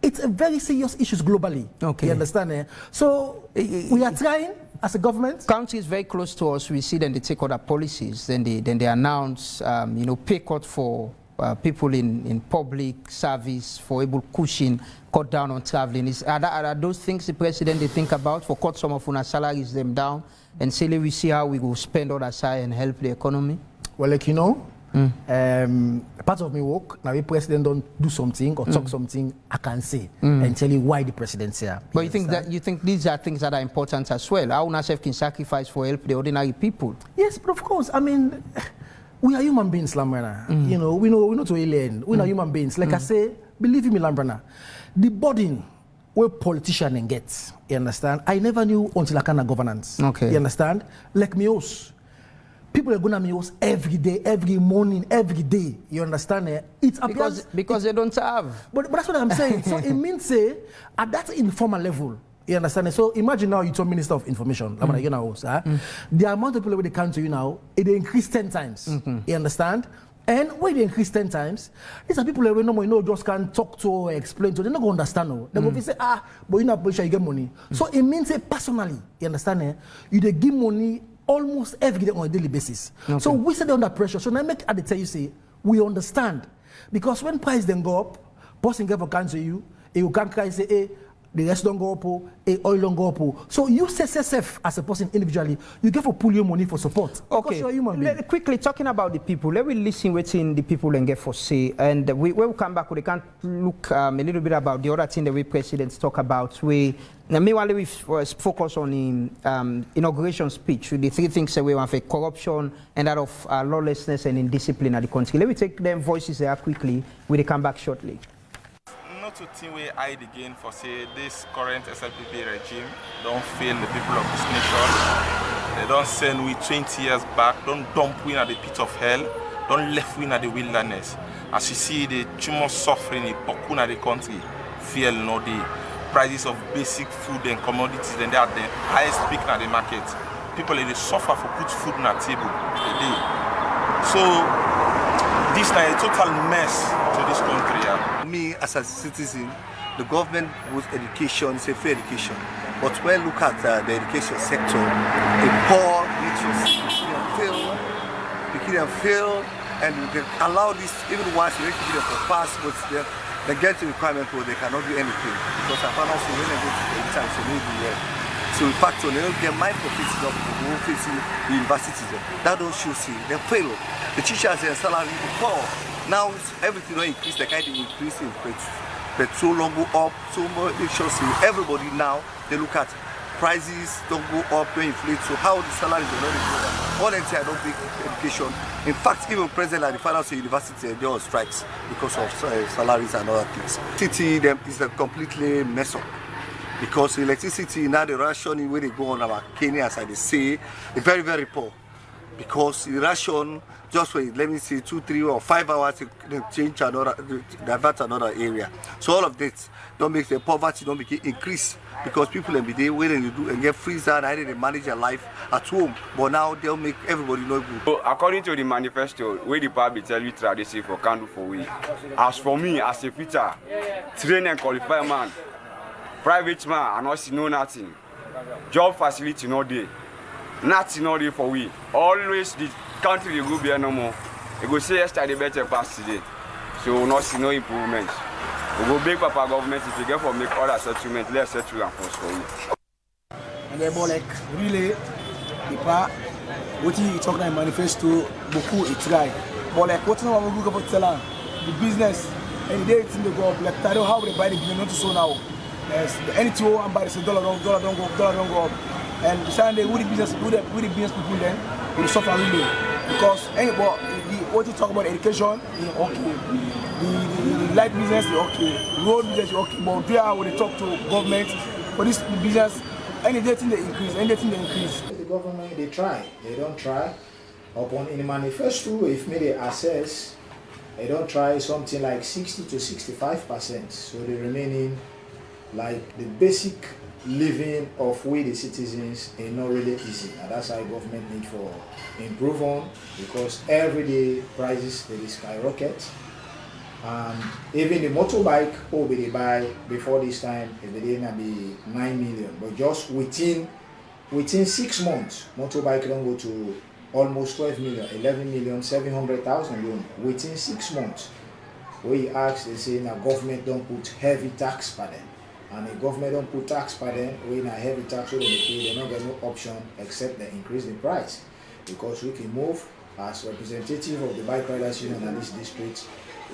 it's a very serious issue globally. You understand? Eh? So we are trying as a government. Countries very close to us, we see them they take other policies. Then they announce pay cut for people in public service for able cushion, cut down on traveling. Are those things the president they think about for cut some of our salaries them down and say we see how we go spend other side and help the economy? Well, like part of my work, now the president don't do something or talk something, I can say and tell you why the president's here. But you think these are things that are important as well? How NASEF can sacrifice for help the ordinary people? Yes, but of course, I mean, we are human beings, Lamrana. We're not alien. We're not human beings. Like I say, believe me, Lamrana, the burden where politicians get, you understand? I never knew until I can governance. You understand? Like me also. People are going to meals every day, every morning, every day. You understand? It's because they don't have. But that's what I'm saying. So it means say at that informal level. You understand? So imagine now you're Minister of Information. The amount of people where they come to you now, it increased 10 times. You understand? And when they increase 10 times, these are people that we normally just can't talk to or explain to. They're not going to understand. No. They're going to say, but you're not sure you get money. So it means say personally, you understand? You they give money almost every day on a daily basis. So we sit under pressure. So now make at tell you say we understand, because when price then go up, person get for cancel you can't cry say hey, the rest don't go up, oil don't go up. So you say self as a person individually, you get for pull your money for support. Okay. You're a human being. Quickly talking about the people, let me listen what's in the people and get for say. And we will come back. We can look a little bit about the other thing that we presidents talk about. Meanwhile, we focus on the inauguration speech. The three things that we want for corruption and that of lawlessness and indiscipline at the country. Let me take them voices there quickly. We'll come back shortly. Not to think we hide again for say this current SLPP regime don't fail the people of this nation. They don't send we 20 years back, don't dump we at the pit of hell, don't left in the wilderness. As you see the too much suffering in Pokuna the country, fuel no the prices of basic food and commodities, and they are the highest peak in the market. People they suffer for put food on the table a day. So this is a total mess to this country. Yeah. Me as a citizen, the government with education, say free education. But when look at the education sector, a poor literacy, fail, and they allow this even once they make it for pass, but they get the requirement where they cannot do anything because I found out so when they go to the exam, so maybe so in fact, they don't get my profits of the facing the universities. That don't show see they fail. The teachers their salary is poor. Now everything don't increase, the kind of increase in petrol don't go up, so much it shows everybody now they look at prices don't go up, don't inflate, so how the salaries are not go up. All entire don't big education. In fact, even present at the finance university there are strikes because of salaries and other things. City them is a completely mess up. Because electricity now the ration where they go on our Kenya as I say, is very, very poor. Because the ration just for let me say 2, 3 or 5 hours they change another divert another area. So all of this don't make the poverty don't make it increase because people in the day where they do and get freezer and they manage their life at home. But now they'll make everybody know good. So according to the manifesto, where the party tell you tradition for candle for we. As for me as a fitter, train and qualified man. Private man, I not see no nothing. Job facility no day. Nothing no day for we. Always the country will go be no more. They go say yesterday better pass today. So we not see no improvements. We go beg Papa government if you get for make other settlement, let's settle and force for we. And they're like really people what you talk about manifesto beaucoup it's right. But like what now we go about tell the business and they think they go up like tell how they buy the business not so now. Yes, the NTO and buy the dollar don't go up. And the Sunday with the business people then will suffer really because what you talk about education is okay, the light business is okay, road business is okay, but there when they talk to government for this business, anything they increase. The government they try, they don't try. Upon in the manifesto, if they assess, they don't try something like 60 to 65%. So the remaining. Like the basic living of we the citizens is not really easy, and that's how government need for improve on because everyday prices they skyrocket, and even the motorbike they buy before this time if they didn't be 9 million, but just within 6 months motorbike don't go to almost 12 million, 11 million 700,000 loan within 6 months. We ask they say now government don't put heavy tax for them. And the government don't put tax by them, when a heavy tax they pay, they don't get no option except they increase the price. Because we can move as representative of the bike riders union in this district,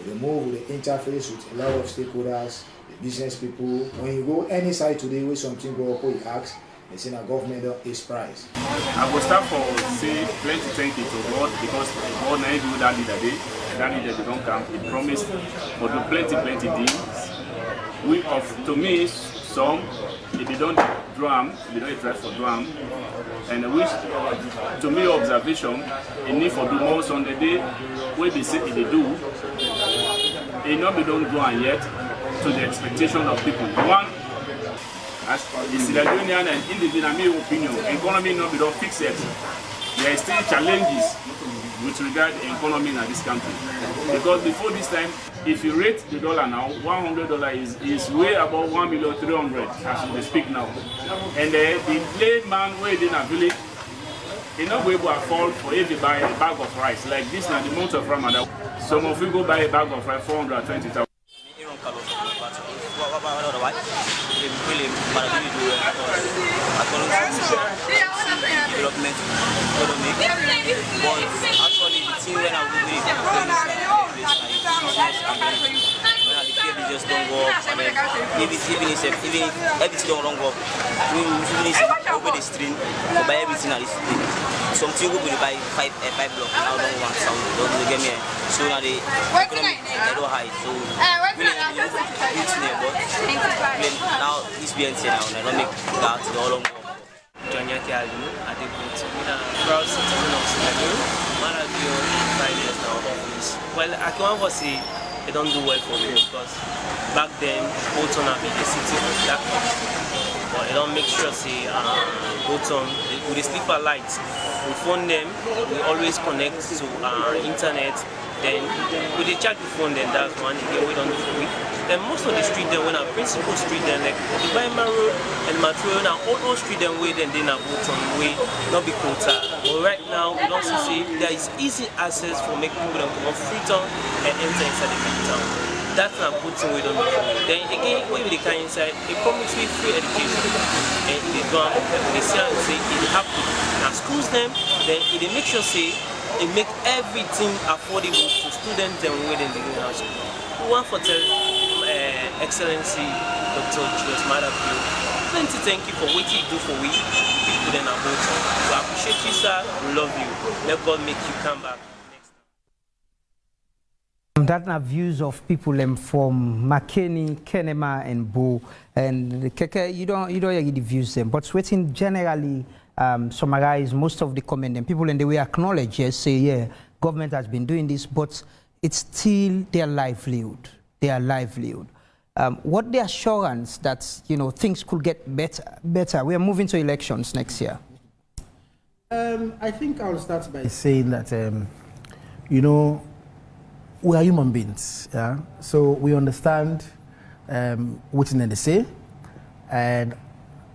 we move with the interface with a lot of stakeholders, the business people. When you go any side today where something go up, we ask, they say the government don't is price. I will start for say plenty thank you to God because God now do that leader day, that leader they don't come, he promised but do plenty things. We to me some if they don't drum, they don't dress for drum, and which to me observation a need for do more on the day where they say they do, it not be don't do yet to the expectation of people. One, as the Sierra Leonean and individual opinion, economy not be don't fix it. There are still challenges with regard to the economy in this country. Because before this time, if you rate the dollar now, $100 is way above 1,300,000 as we speak now. And the layman where in a village, he not be able to afford for you to buy a bag of rice. Like this now, the month of Ramadan, some of you go buy a bag of rice 420,000. Development, economic, but actually the thing when I was doing it, when the just don't go up, and even if everything don't go up, we over the stream, we buy everything at the stream. Something we will buy 5 blocks, now don't want some, don't get me. So now the economy they don't high, so really but now this BNC now, they don't make that the whole long. Jonya Tialu, I think it's a proud citizen of Sierra Leone. Man, I've been 5 years now. office. Well, I can't say they don't do well for me because back then, Bolton have been the city of darkness. But they don't make sure say Bolton with the sleeper lights. We phone them, we always connect to internet. Then with the charge the phone, then that's one again we don't do for me. Then most of the street then when our principal street then like the Weimar Road and Matron and all those street then way then are Bolton way not be quota. But right now we don't see there is easy access for making people come off Freetown and enter inside the big town. That's not Bolton we don't do for me. Then again when we come inside, they promise we free education and they don't they say it happen. Now schools them, then they make sure say it make everything affordable to students and within the university. We want for tell Excellency Dr. Julius Madapio, plenty thank you for what you do for we people then are both. We appreciate you, sir. We love you. Let God make you come back next time. That are views of people from McKinney, Kenema, and Bo. And Keke, you don't get the views them, but waiting generally. Summarize most of the comment and people in the way acknowledge, yes, say, yeah, government has been doing this, but it's still their livelihood. What the assurance that, you know, things could get better? We are moving to elections next year. I think I'll start by saying that, you know, we are human beings, yeah? So we understand what they say, and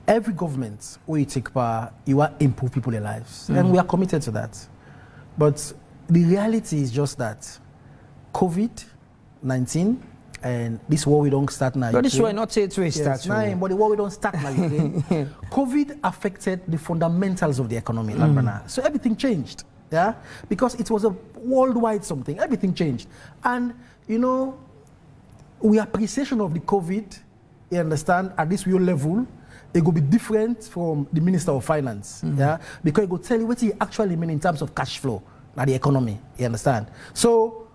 every government where you take power, you want to improve people's lives. And we are committed to that. But the reality is just that COVID-19 and this war we don't start now. But this war not say to start. But the war we don't start now. COVID affected the fundamentals of the economy, Lamrana. So everything changed. Yeah? Because it was a worldwide something. Everything changed. And, you know, we appreciation of the COVID, you understand, at this real level, it will be different from the Minister of Finance, yeah, because it will tell you what he actually mean in terms of cash flow, not the economy. You understand? So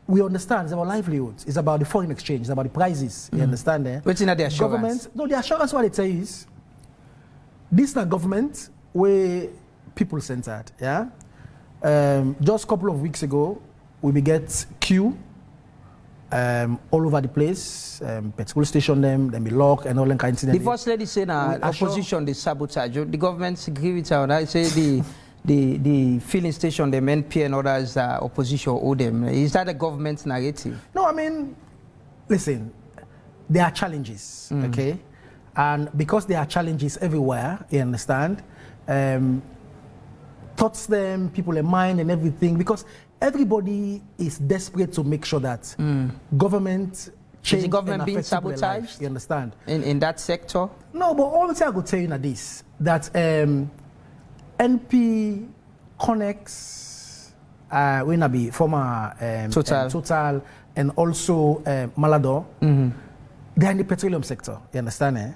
we understand it's about livelihoods, it's about the foreign exchange, it's about the prices. You understand? What's in the assurance? Government, no, the assurance what they tell you is this is not government where people centered. Yeah, just a couple of weeks ago, we get queue. All over the place, petrol station them be locked and all that kind of thing. The first lady said opposition they sabotage. The government agree with her. I say the filling station, them NP and others opposition owe them. Is that a government narrative? No, I mean, listen, there are challenges, okay? And because there are challenges everywhere, you understand, thoughts them, people in mind and everything, because everybody is desperate to make sure that government change. Is the government being sabotaged? You understand? In that sector? No, but all the thing I could tell you now this, that NP Connex, when I be former Total and also Malador, they're in the petroleum sector, you understand?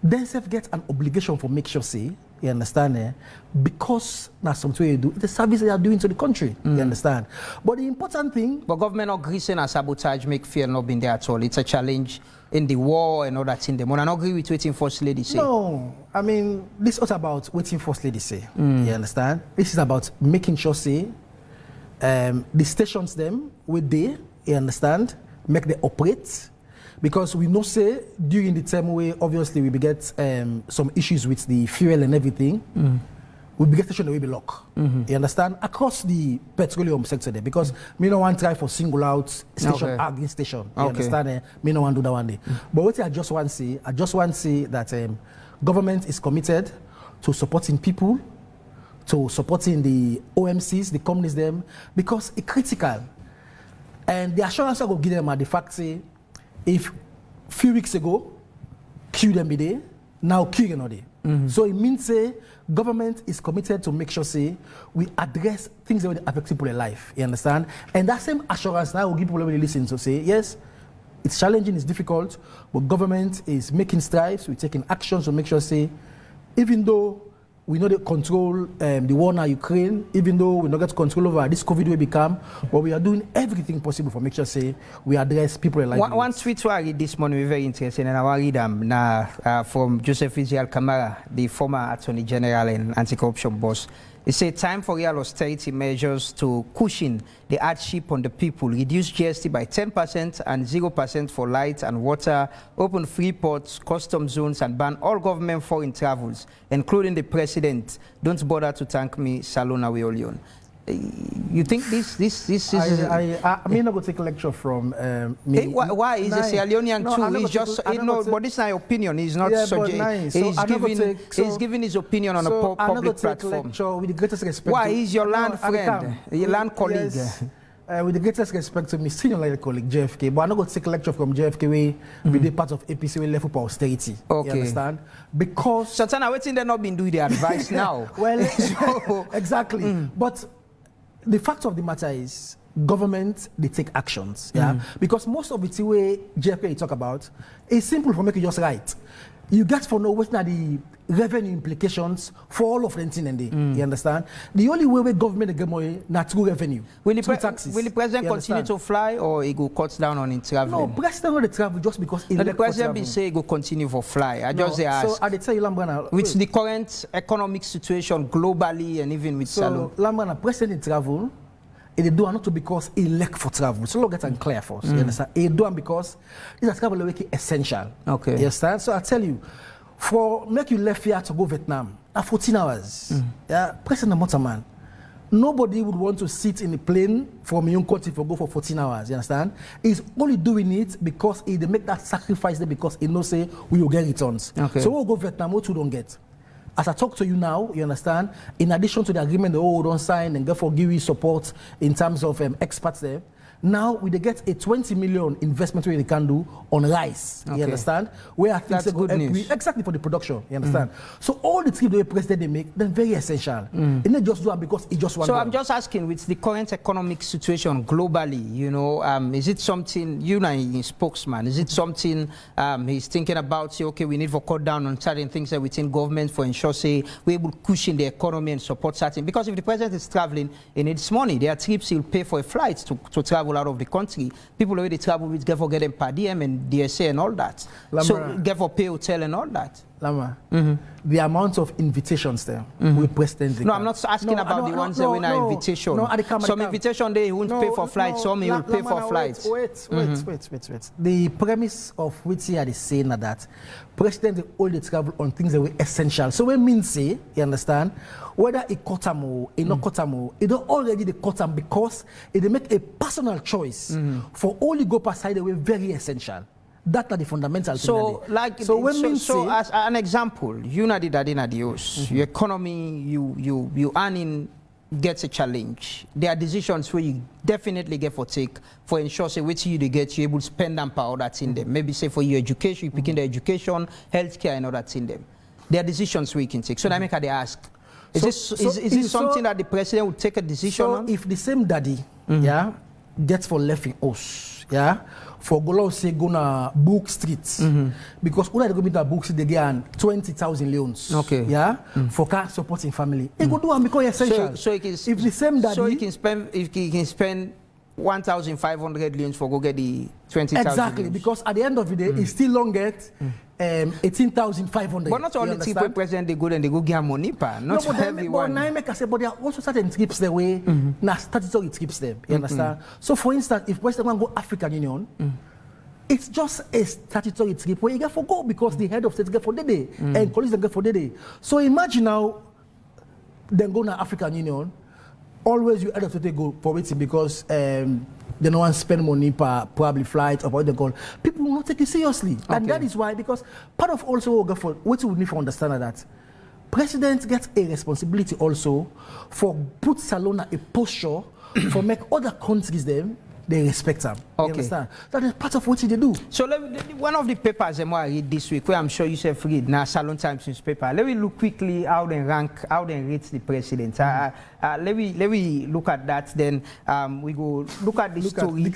Then self get an obligation for make sure, say, you understand? Because that's something you do, it's a service they are doing to the country, you understand? But the important thing... But government not agree saying sabotage make fear not being there at all. It's a challenge in the war and all that in them. I don't agree with waiting First Lady say. No, I mean, this is not about waiting First Lady say, you understand? This is about making sure, say, the stations them, with they, you understand, make them operate. Because we know, say, during the time where obviously we get some issues with the fuel and everything, we get station we be locked. You understand? Across the petroleum sector there, because me no want try for single out station against station. You understand? Me no want do that one day. But what I just want to say that government is committed to supporting people, to supporting the OMCs, the companies them, because it's critical. And the assurance I will give them are the fact say, if a few weeks ago, queue them be there, now queue another day. So it means say government is committed to make sure say we address things that will affect people in life. You understand? And that same assurance now will give people really listen to say, yes, it's challenging, it's difficult, but government is making strides, we're taking actions to make sure say, even though we know they control the war in Ukraine, even though we don't get control over this COVID will become, but we are doing everything possible for make sure say we address people like one tweet I read this morning was very interesting, and I want to read them from Joseph Keketoma Sandi, the former Attorney General and anti-corruption boss. It's a time for real austerity measures to cushion the hardship on the people. Reduce GST by 10% and 0% for light and water. Open free ports, custom zones, and ban all government foreign travels, including the president. Don't bother to thank me, Salona Leone. You think this is... I may not go take a lecture from me. Hey, why is a Sierra Leonean too? He's just, but this is my opinion. He's not he's giving his opinion on a public platform. With the greatest respect. Why? He's your land friend, your land colleague. Yes. With the greatest respect to me, senior like colleague JFK, but I'm not going to take a lecture from JFK with the part of APC we left for austerity. Okay. You understand? Because... Santana, waiting they're not been doing the advice now. Well, so, exactly. But the fact of the matter is, government, they take actions, yeah? Because most of the way JFK talk about is simple for make it just right. You get to know what are the revenue implications for all of the thing and you understand? The only way government get money not through revenue, will taxes. Will the president continue to fly or he go cut down on his travel? No, president will travel just because he the president be say he go continue for fly. I just ask. So I tell you, Lamrana, with the current economic situation globally and even with Salon. Lamrana, president travel. They do not because he lack for travel. So let's get clear for us. You understand? He do because this travel is essential. Okay. You understand? So I tell you, for make you left here to go Vietnam, 14 hours. Yeah, President Motaman. Nobody would want to sit in a plane from your own country for go for 14 hours. You understand? He's only doing it because he they make that sacrifice there because he knows say we will get returns. Okay. So we'll go Vietnam, what you don't get. As I talk to you now, you understand, in addition to the agreement the we don't sign and therefore give you support in terms of experts there, now we get a 20 million investment we can do on rice. Okay. You understand? Where I think that's good news. Exactly for the production. You understand? So all the trips the president they make, they're very essential. And they just do it because it just wants. So I'm just asking, with the current economic situation globally, you know, is it something you know, his spokesman? Is it something he's thinking about? Say, okay, we need to cut down on certain things within government for ensure say we're able to cushion the economy and support certain. Because if the president is traveling, he needs money. There are trips he'll pay for a flight to travel out of the country. People already travel with get for getting per diem and DSA and all that. Lamra. So get for pay hotel and all that. Lama, the amount of invitations there we president. No, I'm not asking about the ones that win an invitation. No, some invitation they won't pay for flights, some he will pay for flights. Wait. The premise of which he is saying that president will only travel on things that were essential. So when means say, you understand, whether it cut them or it not cut them or it don't already they cut them because they make a personal choice for only go past side away very essential. That are the fundamental so thing. Like so as an example, you know your economy, you earning gets a challenge. There are decisions where you definitely get for take for ensure say which you get you able to spend and power that's in them. Maybe say for your education, you picking the education, healthcare and all that's in them. There are decisions we can take. So that make they ask. Is this something that the president would take a decision on? If the same daddy gets for left in us, for go say go na Book Street, because when they go to Book Street they get 20,000 loans. Okay. For car supporting family. They go do and become essential. So if the same daddy, so he can spend 1,500 loans for go get the 20,000. Exactly, loans. Because at the end of the day, he still long get 18,500. But not only trips president they go and they go get money, not everyone. But there are also certain trips the way statutory trips them. You understand? So for instance, if president go African Union, it's just a statutory trip where you get for go because the head of state get for the day and colleagues get for the day. So imagine now, then go to African Union. Always you head of state go for waiting because they don't want to spend money per probably flight or what they call. People will not take it seriously. And that is why, because part of also what we need to understand is that president gets a responsibility also for put Salona a posture for make other countries them they respect them. You understand? That is part of what they do. So one of the papers I read this week, where I'm sure you have read now Salon Times newspaper. Let me look quickly how they rate the president. Let me look at that. Then we go look at the story.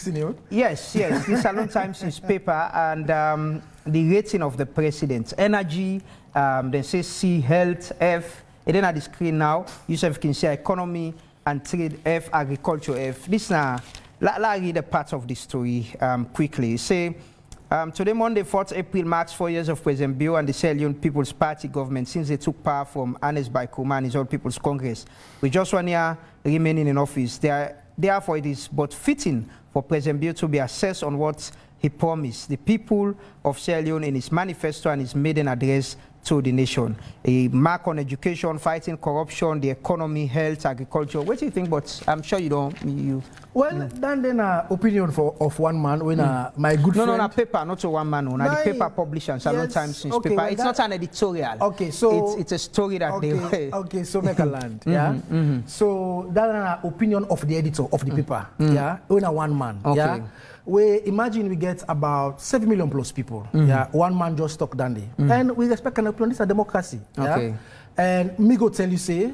Yes, the Salon Times newspaper and the rating of the president. Energy, then say C, health, F. And then at the screen now, Yusuf can say economy and trade F, agriculture F. This now. Let's read a part of the story quickly. Say, Today, Monday, 4th April, marks 4 years of President Bio and the Sierra Leone People's Party government since they took power from Ernest Bai Koroma and his All People's Congress. With just 1 year remaining in office, therefore it is but fitting for President Bio to be assessed on what he promised the people of Sierra Leone in his manifesto and his maiden address to the nation. A mark on education, fighting corruption, the economy, health, agriculture. What do you think? But I'm sure you don't. Well, then opinion of one man when my good friend. No, paper, not to one man. No, the paper publishers, Salon Times newspaper. Well, it's not an editorial. Okay, so it's a story that they. Okay, so make a land. Yeah. So that's an opinion of the editor of the paper. Yeah, when a one man. Okay. Yeah. We imagine we get about 7 million plus people. Yeah, one man just talk dandy, and we expect an opinion. This is a democracy. Yeah? Okay. And me go tell you say,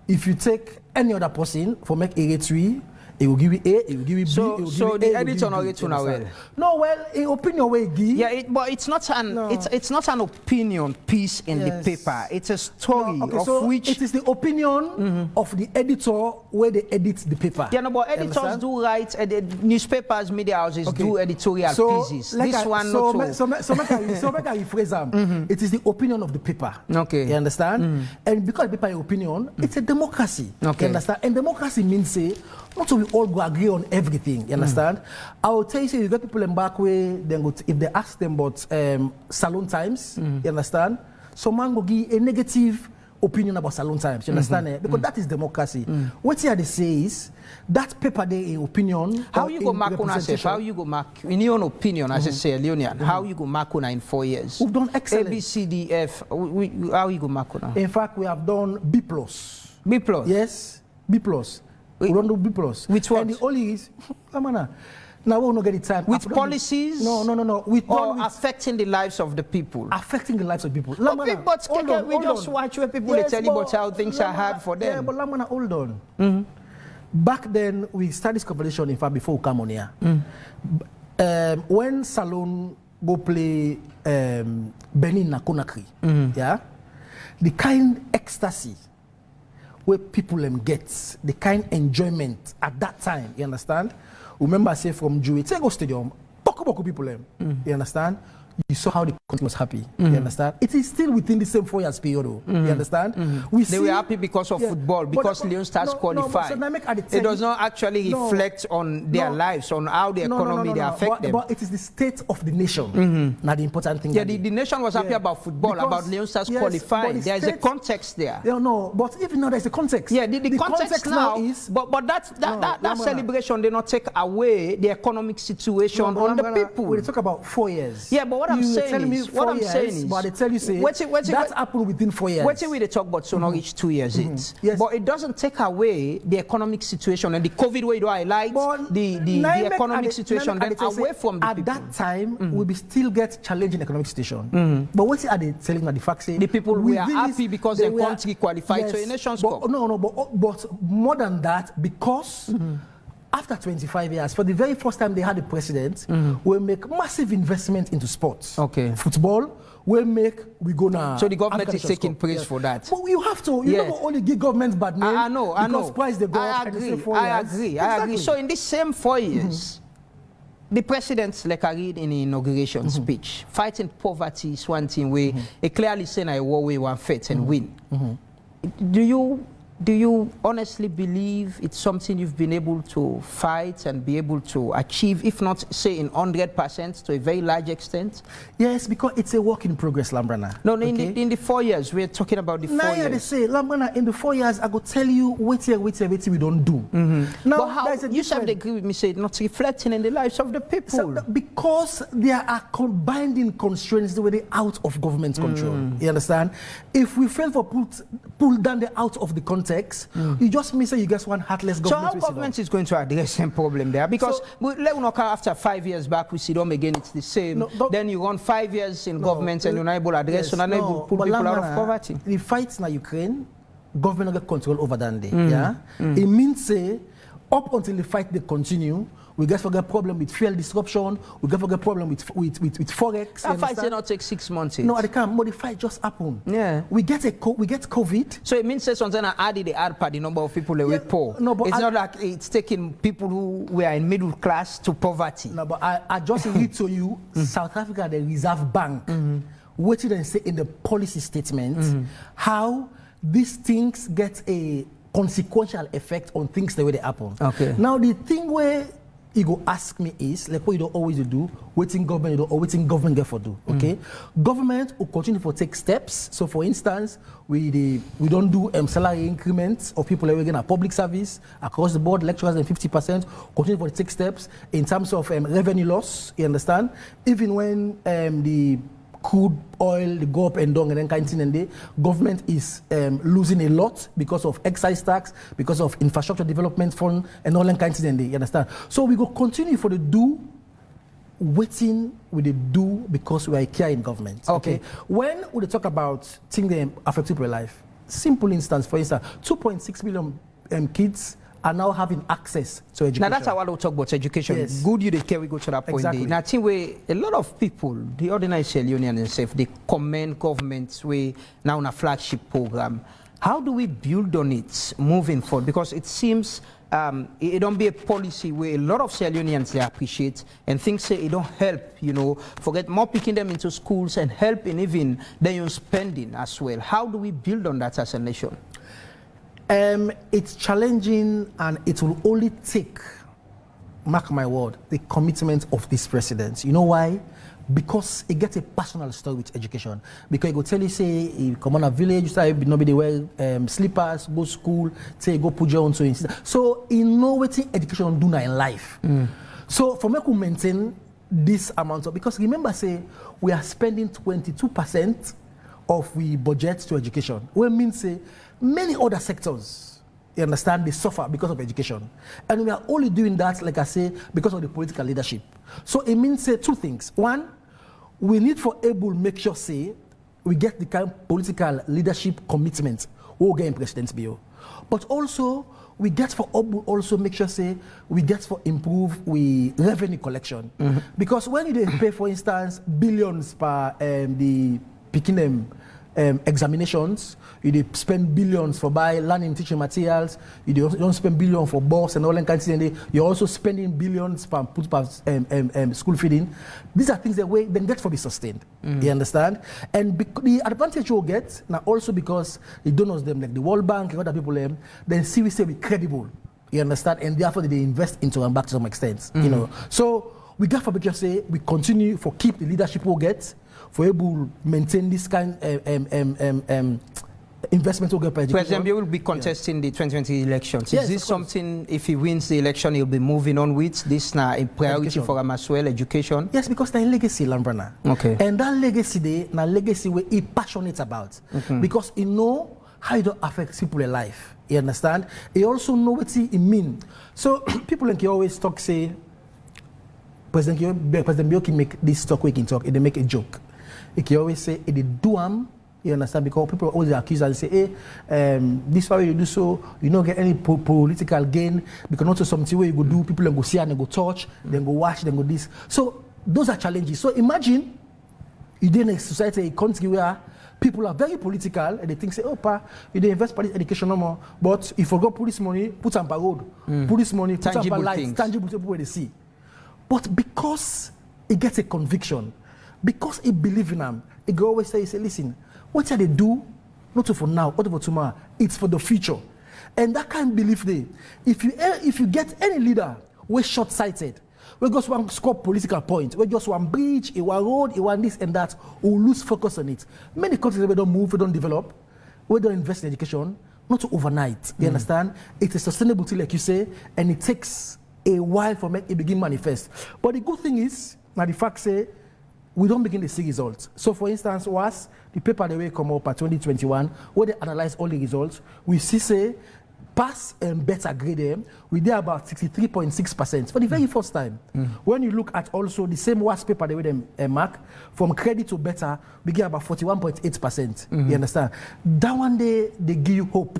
if you take any other person for make a 3, it will give you A, it will give you B, so, it will so give the you A, editor not get to know well. No, well, in opinion way give. Yeah, but it's not an it's not an opinion piece in the paper. It's a story of which it is the opinion of the editor where they edit the paper. Yeah, no, but editors do write. Newspapers, media houses do editorial pieces. Like this one not so make I rephrase them. It is the opinion of the paper. Okay, you understand? And because the paper is opinion, it's a democracy. Okay, you understand? And democracy means say. Not so we all go agree on everything, you understand? I will tell you, you get people in back way, then go if they ask them about Salon Times, you understand? Some man go give a negative opinion about Salon Times, you understand? Because that is democracy. What they say is, that paper there in opinion. How you go mark on yourself? How you go mark, in your own opinion, as I say, Leonian, how you go mark on in 4 years? We've done excellent. A, B, C, D, F, how you go mark on? In fact, we have done B+. B+? Yes, B+. We don't do B+. Which one? And the only is, now we will not get the time. With policies? No. Or affecting the lives of the people? Affecting the lives of people. But we just watch where people tell you about how things are hard for them. Yeah, but Lamana, hold on. Back then, we started this conversation, in fact, before we come on here. When Salon go play Benin na Conakry, yeah, the kind ecstasy where people get, the kind enjoyment at that time, you understand? Remember I say from Jui, Tego Stadium, Poko people, you understand? You saw how the country was happy, you understand? It is still within the same 4 years period, you understand? They were happy because of football, because Leone Stars qualified. It does not actually reflect on their lives, on how the economy they affect them. But it is the state of the nation, not the important thing. Yeah, the nation was happy about football, about Leone Stars qualifying. There is a context there. No, but even now there's a context. Yeah, the context now is, but that celebration did not take away the economic situation on the people. We talk about 4 years. Yeah, but what I'm saying is, but I tell you, say, that happened within 4 years. What we talk about, so not reach 2 years it. Yes. But it doesn't take away the economic situation and the COVID way do I like the economic situation then away from the people. At that time, we still get challenging economic situation. But what are they telling me? The fact say the people were happy because the country qualified to a Nations Cup. No, but more than that, because after 25 years, for the very first time they had a president, we make massive investment into sports. Okay. Football, we go now. So the government is taking praise for that. But you have to. You don't only give government bad name. I know. Because price they go up. I agree. So in this same 4 years, the president, like I read in the inauguration speech, fighting poverty is one thing where he clearly saying I war we want fight and win. Do you honestly believe it's something you've been able to fight and be able to achieve, if not say in 100% to a very large extent? Yes, because it's a work in progress, Lamrana. No, in the 4 years, we're talking about the 4 years. Now they say, Lamrana, in the 4 years, I go tell you, wait here, we don't do. Now, but how, you have to agree with me, say, not reflecting in the lives of the people. So, because there are binding constraints the way they out of government control. You understand? If we fail to pull down the out of the context, you just mean say you get one heartless government. So how government is going to address the same problem there? Because after 5 years back we see them again, it's the same. Then you run 5 years in government and you're not able to address, so not able to pull people out of poverty. The fights in Ukraine, government get control over that day. It means say up until the fight they continue, we get for a problem with fuel disruption, we get for a problem with forex. That fight will not take 6 months. No, they can't. But the fight just happened. Yeah. We get COVID. So it means that something added the add part the number of people that were poor. No, but it's not like it's taking people who were in middle class to poverty. No, but I just read to you South Africa, the Reserve Bank, what did they say in the policy statement, how these things get a consequential effect on things the way they happen. Okay. Now the thing where you go ask me is like what you don't always do, waiting government you don't, or waiting government get for do. Okay, government will continue to take steps. So for instance, we don't do salary increments of people that are getting a public service across the board, lecturers and 50%. Continue to take steps in terms of revenue loss. You understand? Even when the crude oil, they go up and down and then kind of thing, and the government is losing a lot because of excise tax, because of infrastructure development fund and all that kind of thing, you understand? So we go continue for the do, waiting with the do because we are here in government. Okay. When we talk about things that affect people's life, simple instance, for instance, 2.6 million kids are now having access to education. Now that's how I will talk about education. Yes. Good you they carry go to that point. Exactly. Now I think where a lot of people, the ordinary Leonean themselves, they commend governments way now on a flagship program. How do we build on it moving forward? Because it seems it don't be a policy where a lot of Sierra Leoneans they appreciate and think say it don't help, you know, forget more picking them into schools and help in even their spending as well. How do we build on that as a nation? It's challenging, and it will only take, mark my word, the commitment of this president. You know why? Because it gets a personal story with education. Because it will tell you, say, you come on a village, you start nobody wear slippers, go to school, say, go put your own so. So, in no way, education do now in life. So, for me to maintain this amount of, because remember, say, we are spending 22% of we budget to education. What means, say, many other sectors, you understand, they suffer because of education. And we are only doing that, like I say, because of the political leadership. So it means, say, two things. One, we need for able make sure, say, we get the kind of political leadership commitment we'll get in President's bill. But also, we get for able also make sure, say, we get for improve we revenue collection. Because when you pay, for instance, billions per the picking them examinations, you spend billions for buy learning teaching materials, you don't spend billions for books and all that kind of thing. You're also spending billions for school feeding. These are things that we then get for be sustained. You understand? And the advantage you'll get now also because the donors them like the World Bank and other people then see we say we credible. You understand? And therefore they invest into and back to some extent. You know. So we got for just say we continue for keep the leadership we'll get. For able to maintain this kind investment will get per education. President Bill will be contesting the 2020 elections. Yes, is this something, if he wins the election, he'll be moving on with? This now a priority education for him as well, education? Yes, because that's legacy, Lamrana. Okay. And that legacy, now legacy where he passionate about. Because he know how it don't affect people's life. You understand? He also know what he mean. So people like you always talk, say, President Bill can make this talk, we can talk, and they make a joke. He can always say, they do you understand? Because people always accuse and say, hey, this way you do so, you don't get any political gain, because not something where you go do, people then go see and they go touch, then go watch, then go this. So those are challenges. So imagine you in a society, a country where people are very political and they think, say, oh, pa, you didn't invest in education no more, but if you go put this money, put on road, put this money, put on lights, tangible people where they see. But because he gets a conviction, because he believes in them, he go always say, listen, what they do, not for now, not for tomorrow, it's for the future. And that kind of belief there, if you get any leader who is short-sighted, we just want to score political points, we just want bridge, he want road, he want this and that, who lose focus on it. Many countries, we don't move, we don't develop, we don't invest in education, not to overnight, you understand? It's a sustainable thing, like you say, and it takes a while for make it begin manifest. But the good thing is, now the fact say, we don't begin to see results. So for instance, was the paper that will come up at 2021, where they analyze all the results, we see say, pass and better grade, we did about 63.6% for the very first time. When you look at also the same WAS paper, the way they mark, from credit to better, we get about 41.8%. You understand? That one day, they give you hope.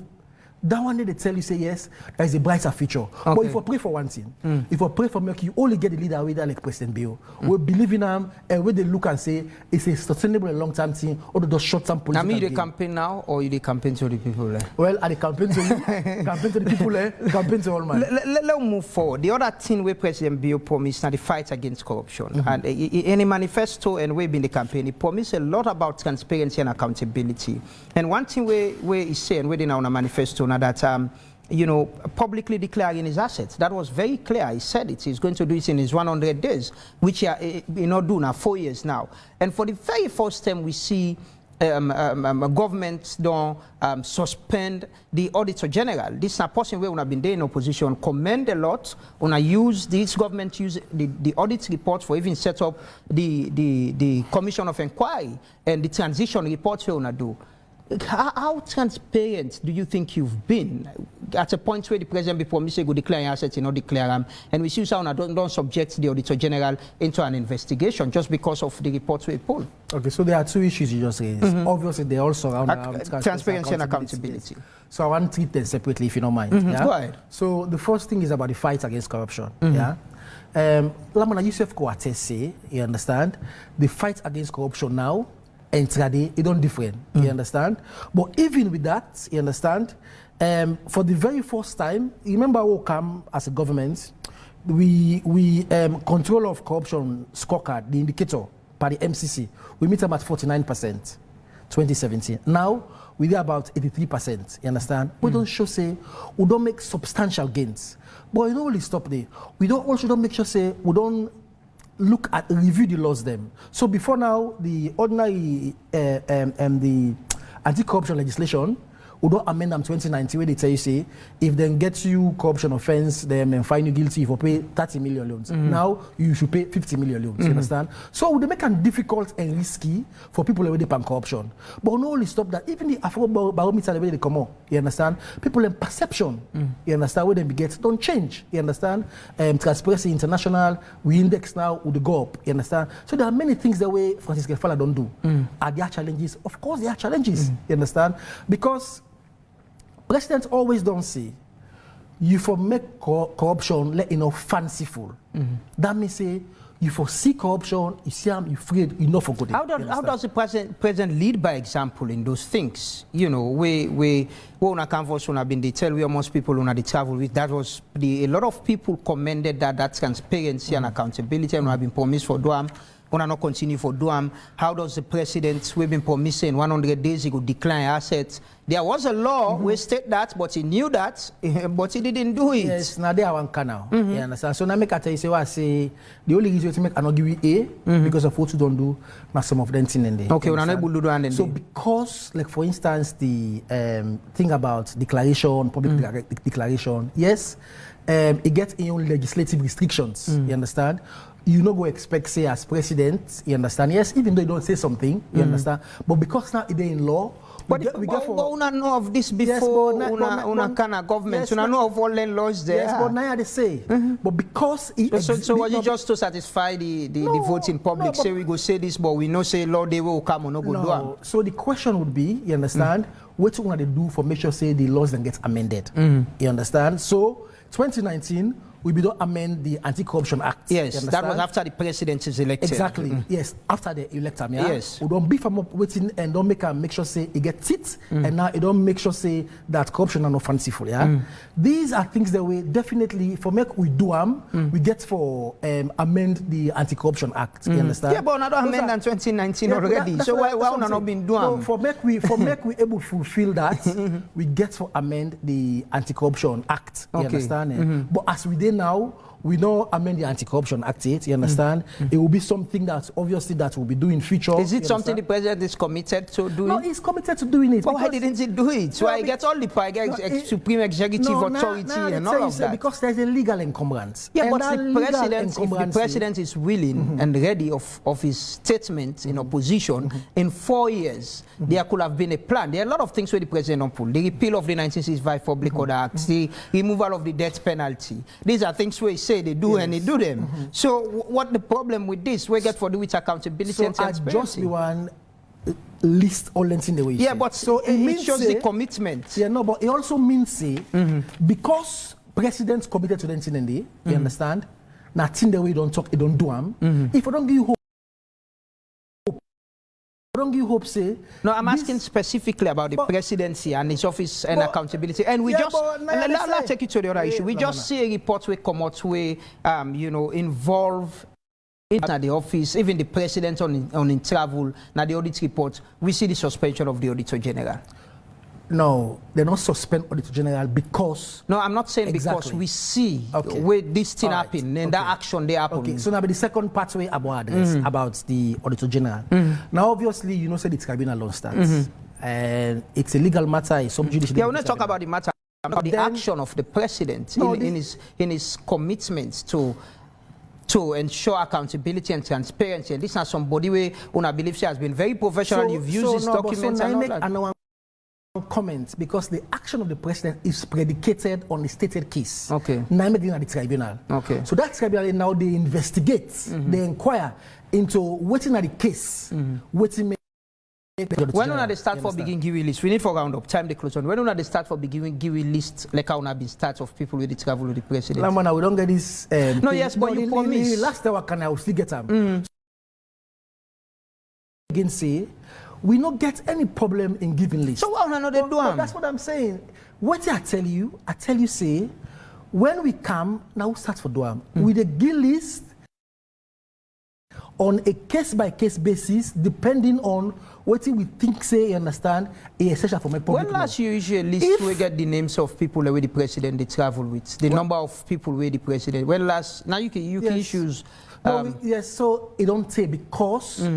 that one day they tell you, say yes, there is a brighter future. Okay. But if you pray for one thing, if you pray for milk, you only get the leader with like President Bill. We believe in them, and when they look and say it's a sustainable and long-term thing, or the short-term political Now, you the gain. campaign now, or you the campaign to the people? Well, I the campaign to you, campaign to the people, campaign to all man. Let's move forward. The other thing where President Bill promised now the fight against corruption. And in a manifesto and way in the campaign, he promised a lot about transparency and accountability. And one thing where he's saying within our manifesto now that you know, publicly declaring his assets. That was very clear. He said it. He's going to do it in his 100 days, which he not do now 4 years now. And for the very first time, we see governments don't suspend the Auditor General. This is a person where we have been there in opposition, commend a lot. When I use this government use the audit report for even set up the Commission of Inquiry and the transition report we want to do. How transparent do you think you've been at a point where the president before me say go declare assets, you know, declare them, and we see someone don't subject the Auditor General into an investigation just because of the reports we pull? Okay, so there are two issues you just raised. Obviously, they all surround transparency and accountability. Yes. So I want to treat them separately, if you don't mind. Yeah? Go ahead. So the first thing is about the fight against corruption. Yeah. Lamrana Yusuf Keketoma say, you understand, the fight against corruption now and today, it don't different, you understand? But even with that, you understand, for the very first time, you remember we come as a government, we control of corruption scorecard, the indicator, by the MCC, we meet about 49%, 2017. Now, we're about 83%, you understand? We don't show, say, we don't make substantial gains. But we don't really stop there. We don't also don't make sure, say, we don't look at review the laws them. So before now, the ordinary the anti-corruption legislation we don't amend them 2019 where they tell you say if they get you corruption offense then find you guilty if you pay 30 million loans. Now you should pay 50 million loans. You understand? So they make it difficult and risky for people who pay corruption. But not only stop that, even the affordable barometer the way they come out, you understand? People in perception, you understand, where they get don't change. You understand? Transparency International, we index now with the go up, you understand? So there are many things the way Francis Kefala don't do. Are there challenges? Of course there are challenges, you understand? Because presidents always don't say, you for make corruption let you know fanciful. That means say, you foresee corruption, you see them, you afraid, you know for good. How does the president lead by example in those things? You know, we on a canvas when have been they tell we most people when they travel with that was a lot of people commended that transparency and accountability and have been promised for Duam. When I not continue for Duam, how does the president, we've been promising 100 days he could decline assets? There was a law we state that, but he knew that, but he didn't do it. Yes, now they are one canal. You understand? So now make I tell you, say what I say, the only reason to make I not give you A because of what you don't do, now some of them thing in there. Okay, we're not able to do that. So because, like for instance, the thing about declaration, public declaration, yes, it gets in own legislative restrictions. You understand? You not go expect, say, as president, you understand? Yes, even though you don't say something, you understand? But because now it's in law, we get know of this before, una kind of government, yes, una know of all the laws there. Yes, but now they say. But because so was it just to satisfy the voting public? Say we go say this, but we know say law they will come or no go do it. So the question would be, you understand, what you want to do for make sure say the laws then get amended. You understand? So 2019. We don't amend the Anti-Corruption Act. Yes, that was after the president is elected. Exactly. Yes, after the election. Yeah? Yes. We don't beef them up waiting and don't make sure say it gets it, and now it don't make sure say that corruption are not fanciful. Yeah. These are things that we definitely for make we do we get for amend the Anti-Corruption Act. You understand? Yeah, but I don't amend in 2019 already. So why not been doing? No, for make we able to fulfill that, we get for amend the Anti-Corruption Act. You understand? But as we did now, we don't amend the Anti-Corruption Act yet, you understand? It will be something that obviously that will be doing in future. Is it something the president is committed to doing? No, he's committed to doing it. But why didn't he do it? So I get all the supreme executive authority and all of that. Because there's a legal encumbrance. Yeah, but the president is willing and ready of his statement in opposition, in 4 years, there could have been a plan. There are a lot of things where the president don't pull. The repeal of the 1965 Public Order Act, the removal of the death penalty. These are things where he say they do and they do them. So what the problem with this? We get for do with accountability and transparency. Just be one list all in the way. Yeah, but so it shows the commitment. Yeah, no, but it also means because presidents committed to the day, you understand? Nothing the way you don't talk, you don't do them. If I don't give you hope, say. No, I'm asking specifically about the presidency and its office and accountability. And we just let's take it to the other issue. We just see a report where come out where involve at the office, even the president on travel. Now the audit report, we see the suspension of the Auditor General. No, they don't suspend Auditor General because... No, I'm not saying because we see where this thing happen and that action they happen. Okay, so now the second pathway about about the Auditor General. Now, obviously, you know, say the tribunal law starts. And it's a legal matter, it's some judicial... Yeah, we're not talking about the matter, about the action of the president in his commitments to ensure accountability and transparency. And this is somebody where I believe she has been very professional. You've used his documents and all that. Comment because the action of the president is predicated on the stated case. Okay. Now at the tribunal. Okay. So that tribunal now they investigate, they inquire into waiting at the case, waiting. When they start for beginning give list, we need for round up time the close on. When they start for beginning give list, like how been start of people with the travel with the president. Lamrana, we don't get this. No, yes, but you promise. Last hour can I will still get them. Again, say. We don't get any problem in giving list. So why not they do them? That's what I'm saying. What I tell you, say, when we come, now we start for Duam. With a give list on a case-by-case basis, depending on what we think, say, you understand, is essential for my public. When last you usually list we get the names of people where the president they travel with, the number of people where the president. When last, now you can issues. Yes, so it don't take because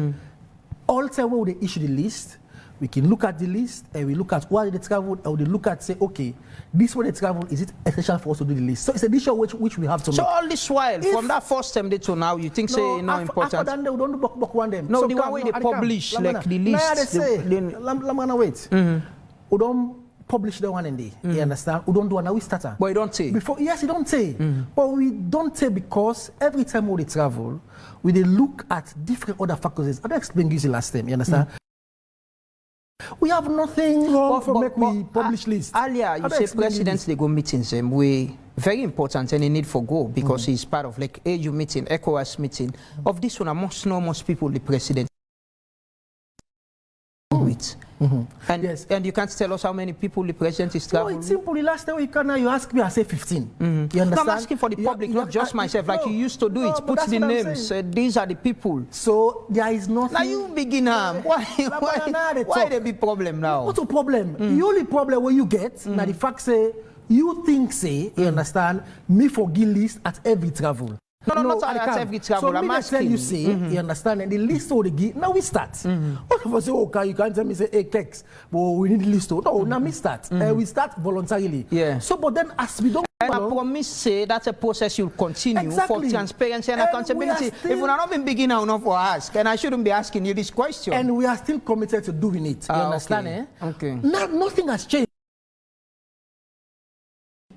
all time when they issue the list, we can look at the list and we look at why they traveled, and we look at say, okay, this way they travel, is it essential for us to do the list? So it's a decision which we have to make. So all this while, from that first time to now, you think say not important? After that, they don't do book one them. No, so the one way they publish, like the list. Nah, they say, Lamrana, wait. We don't publish the one in there. You understand? We don't do one, now we start. But you don't say? Yes, you don't say. But we don't say because every time we travel, we they look at different other factors. I don't explain you last time, you understand? We have nothing wrong for make we publish list. Earlier, you say presidents, they go meetings, we very important and they need for go because he's part of like AU meeting, ECOWAS meeting. Of this one, I must know most people, the president. And you can't tell us how many people the president is traveling. No, it's simple. The last time you ask me, I say 15. You understand? No, I'm asking for the public, not just myself, like you used to do it. Put the names. These are the people. So there is nothing. Now you begin why there be problem now? What's the problem? The only problem where you get now the fact say you think say you understand me for give list at every travel. No, not at every travel. So I'm asking you say, you understand, and the list of the give, now we start. All of us say, okay, you can't tell me say, hey, Kex, but we need the list. No, now we start. We start voluntarily. Yeah. So, but then as we don't... And I promise say that's a process you'll continue for transparency and accountability. If we're not been big enough for ask, and I shouldn't be asking you this question. And we are still committed to doing it. You understand? Okay. Nothing has changed.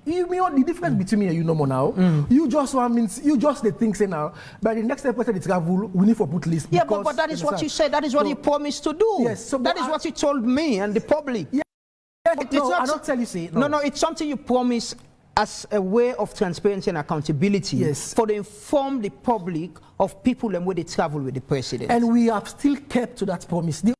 You mean the difference between me and you no more now? You just the thing say now. By the next episode the travel, we need for put list. Yeah, but that is what you said. That is what you promised to do. Yes, so that is what you told me and the public. Yeah, I don't tell you say no. It's something you promise as a way of transparency and accountability. Yes. For to inform the public of people and where they travel with the president. And we have still kept to that promise. The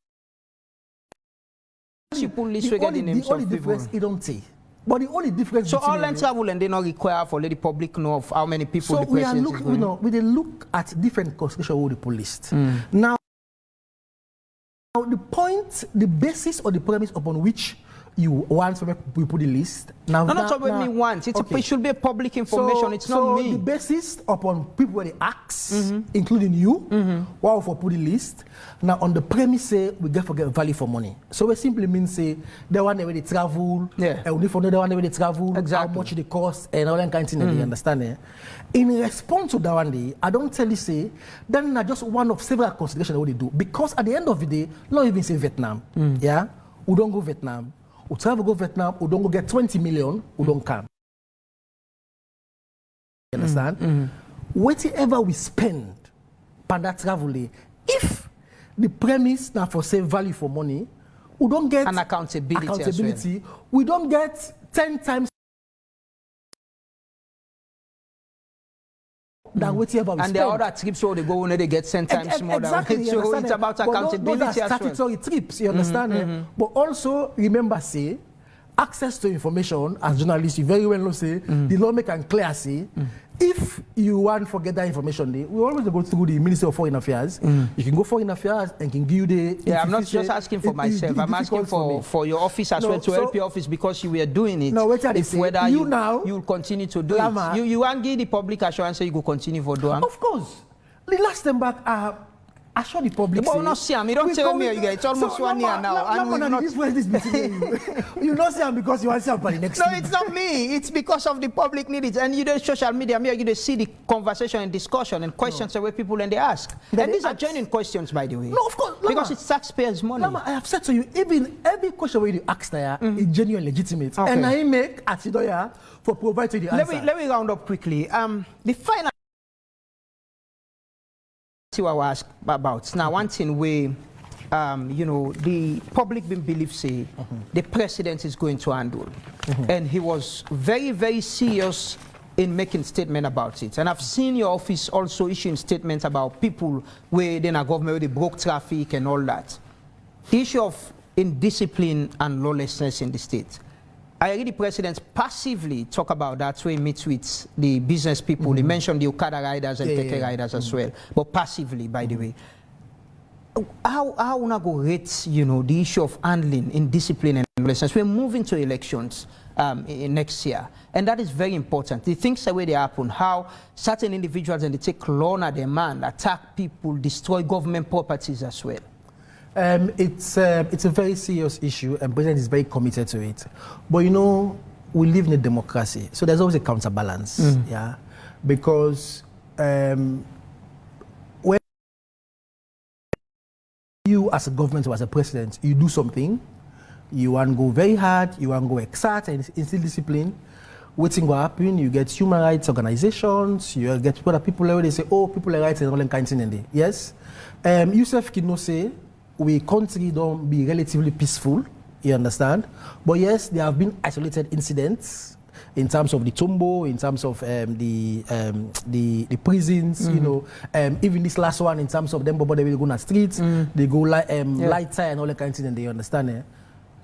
only difference it don't say. But the only difference so all travel and they not require for let the public know of how many people the president is going. So we look at different constitutional with the police. Now the basis or the premise upon which you want to we put the list. Now, not what we want. It should be public information. It's not me. The basis upon people where they ask, including you, wow for put the list. Now on the premise say we get value for money. So it simply means say the one where they travel, and we need for the one where they travel, how much it costs, and all that kind of thing. You understand? In response to that one day, I don't tell you say then not just one of several considerations what they do. Because at the end of the day, not even say Vietnam. Yeah, we don't go Vietnam. We travel go Vietnam, we don't go get 20 million, we don't come. You understand? Whatever we spend on that travel day, if the premise now for say value for money, we don't get an accountability. We don't get 10 times than whatever we and spend. the other trips where they go when they get 10 times more exactly, than so it's about accountability those are statutory trips, you understand? But also remember, say, access to information as journalists, you very well know, say, the law make and clear, say, if you want to get that information, we always go through the Ministry of Foreign Affairs. You can go Foreign Affairs and can give you the... Yeah, I'm not just asking for myself. I'm asking for your office as well, to help your office, because you were doing it. No, whether you will continue to do it. You want to give the public assurance you will continue for doing. Of course. The last time back, assure the public. But not see him. You don't tell me you get it's almost 1 year now. And we're not. You don't see him because you want to see him for the next. No, it's not me. It's because of the public need it. And you do social media, you see the conversation and discussion and questions where people and they ask. And these are genuine questions, by the way. No, of course. Because it's taxpayers' money. Lama, I have said to you, even every question where you ask there is genuine, legitimate. Okay. And I make at Sidoya for providing the answer. Let me round up quickly. The final what I was asked about. Now, one thing where, the public believe say the president is going to handle. And he was very, very serious in making statement about it. And I've seen your office also issuing statements about people where in a government where they broke traffic and all that. The issue of indiscipline and lawlessness in the state. I read the president passively talk about that when he meets with the business people. He mentioned the Okada riders and Teke riders as well, but passively, by the way. How una go rate, the issue of handling in discipline and lawlessness? We're moving to elections next year, and that is very important. The things the way they happen, how certain individuals and they take law on their man, attack people, destroy government properties as well. It's a very serious issue, and the president is very committed to it. But we live in a democracy, so there's always a counterbalance, yeah. Because when you, as a government or as a president, you do something, you want to go very hard, you want to go exact and instill discipline. Waiting will happen. You get human rights organizations. You get people where they say, "Oh, people are rights and all that kind of thing." Yes, Yusuf Keketoma say, we country don't be relatively peaceful, you understand? But yes, there have been isolated incidents in terms of the Tombo, in terms of the prisons, even this last one in terms of them, but they will go on the streets, they go light tie and all that kind of thing, and they understand.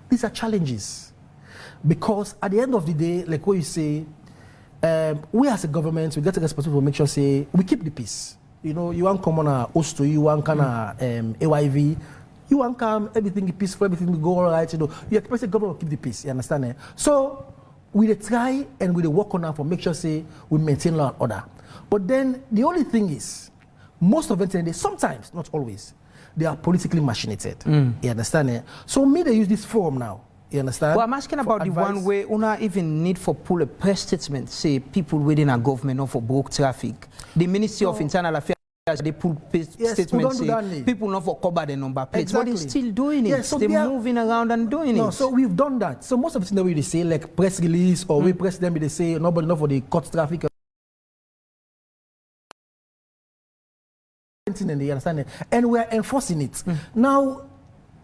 These are challenges. Because at the end of the day, like what you say, we as a government, we get a responsibility to make sure, say, we keep the peace. You want to come on a host to you want kind of AYV. You want to come, everything is peaceful, everything will go all right. You expect the government to keep the peace. You understand? So we try and we work on that for make sure say we maintain law and order. But then the only thing is, most of them, sometimes, not always, they are politically machinated. You understand? So they use this form now. You understand? Well, I'm asking about the one where una even need for pull a press statement, say people within a government not for broke traffic. The Ministry of Internal Affairs, they pull statements, say people not for cover the number plates. But they're still doing it. Yes, so they're moving around and doing it. So we've done that. So most of the things that we say, like press release or we press them, they say nobody not for the cut traffic. And you understand? And we're enforcing it. Now,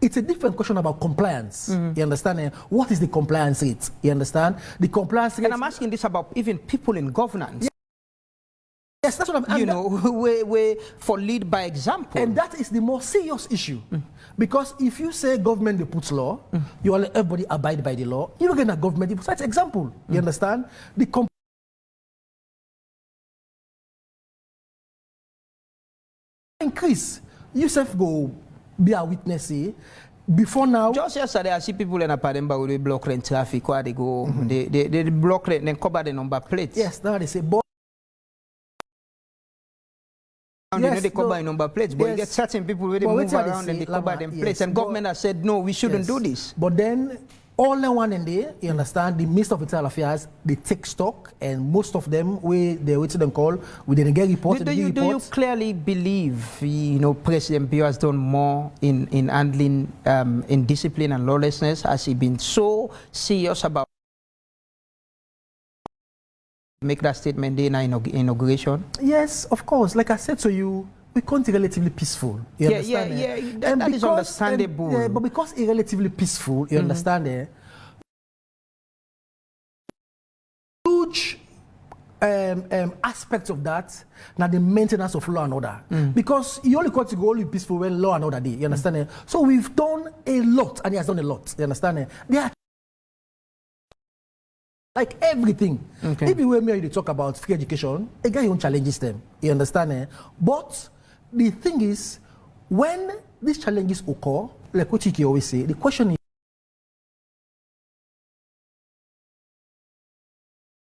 it's a different question about compliance. You understand? What is the compliance rate? You understand? The compliance rate. And I'm asking this about even people in governance. Yes, that's what I'm we for lead by example. And that is the more serious issue. Because if you say government they put law, you want everybody abide by the law, you don't get a government, you set example. You understand? The increase. Yusuf go be a witness before now. Just yesterday, I see people in a Pademba with block lane traffic where they go, they block lane and cover the number plates. Yes, now they say, boy. Yes, they cover number plates, but you get certain people where they move around and they cover them plates. And government has said, no, we shouldn't do this. But then, all the one in there, you understand, the Minister of Internal Affairs, they take stock, and most of them, they wait to them call, we didn't get reported. Do you clearly believe, President Bio has done more in handling in discipline and lawlessness? Has he been so serious about make that statement in inauguration? Yes, of course. Like I said to you, we can't be relatively peaceful. You understand? That is understandable. But because it's relatively peaceful, you understand? Huge aspect of that, now the maintenance of law and order. Because you only got to go only peaceful when law and order day. You understand? So we've done a lot, and he has done a lot. You understand? They are like everything. If you were me to talk about free education, again, you won't challenges them. You understand? But the thing is, when these challenges occur, like what you always say, the question is,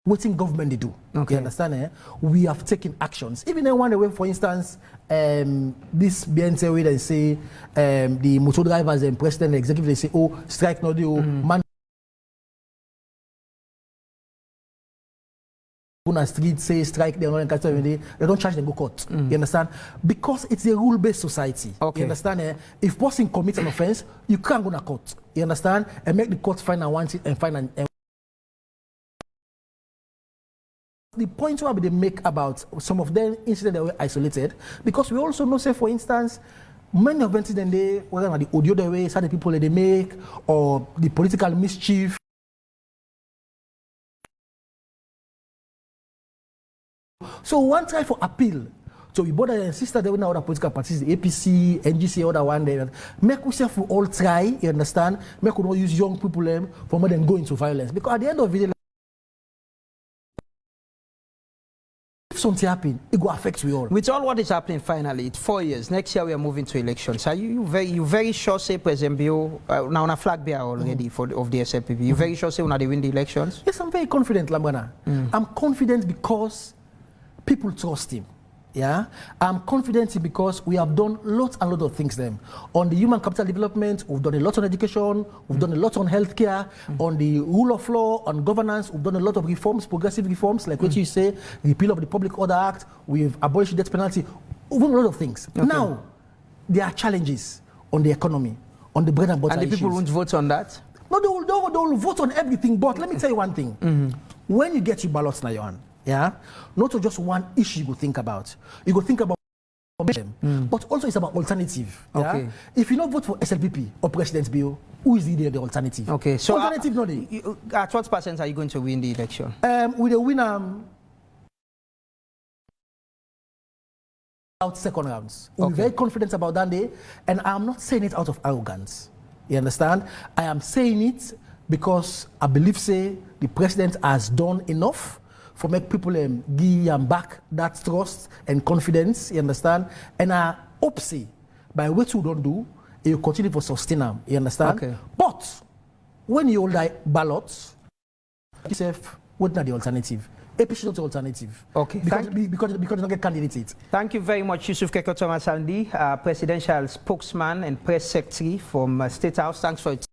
what in government they do? You understand? We have taken actions. Even in one way, for instance, this BNT way they say the motor drivers and president and executive they say, oh, strike no do man on the street say strike they don't charge them go court. You understand? Because it's a rule-based society. You understand? If person commits an offense, you can't go to court. You understand? And make the court find and want it and find and the point where they make about some of them incidents that were isolated, because we also know, say for instance, many of them incidents they whether the audio the way, some of the people that they make, or the political mischief. So one try for appeal. So we brother and sister they were other political parties, the APC, NGC, other one day. Make ourselves all try, you understand? Make we not use young people for more than go into violence. Because at the end of the day, if something happen, it will affect you all. With all what is happening finally, it's 4 years. Next year we are moving to elections. Are you very sure, say President Bio, now on a flag bearer already of the SLPP, you very sure say when they win the elections? Yes, I'm very confident, Lamrana. I'm confident because people trust him. Yeah, I'm confident because we have done lots and lots of things then. On the human capital development, we've done a lot on education, we've done a lot on healthcare, on the rule of law, on governance, we've done a lot of reforms, progressive reforms, like what you say, repeal of the Public Order Act, we've abolished the death penalty, we've done a lot of things. Now, there are challenges on the economy, on the bread and butter issues. And the people won't vote on that? No, they will vote on everything, but let me tell you one thing. When you get your ballots now, your hand, yeah, not just one issue you go think about. You go think about them, but also it's about alternative. Yeah? If you don't vote for SLPP or President Bio, who is the alternative? Okay, so alternative not at what percent are you going to win the election? With the winner out second rounds. We're very confident about that day, and I'm not saying it out of arrogance. You understand? I am saying it because I believe say the president has done enough for make people give back that trust and confidence, you understand? And I hope say, by what you don't do, you continue to sustain them, you understand? But when you hold that ballots, yourself, what's not the alternative? APC not the alternative. Because you don't get candidates. Thank you very much, Yusuf Keketoma Sandi, presidential spokesman and press secretary from State House. Thanks for it.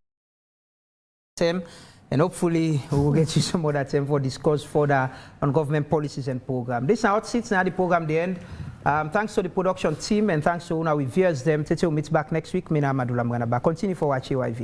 And hopefully we will get you some other time for discuss further on government policies and program. This now sits now the program the end. Thanks to the production team and thanks to Una we viewers them. Tete will meet back next week. Mina Amadu Lamrana. Continue for watching YV.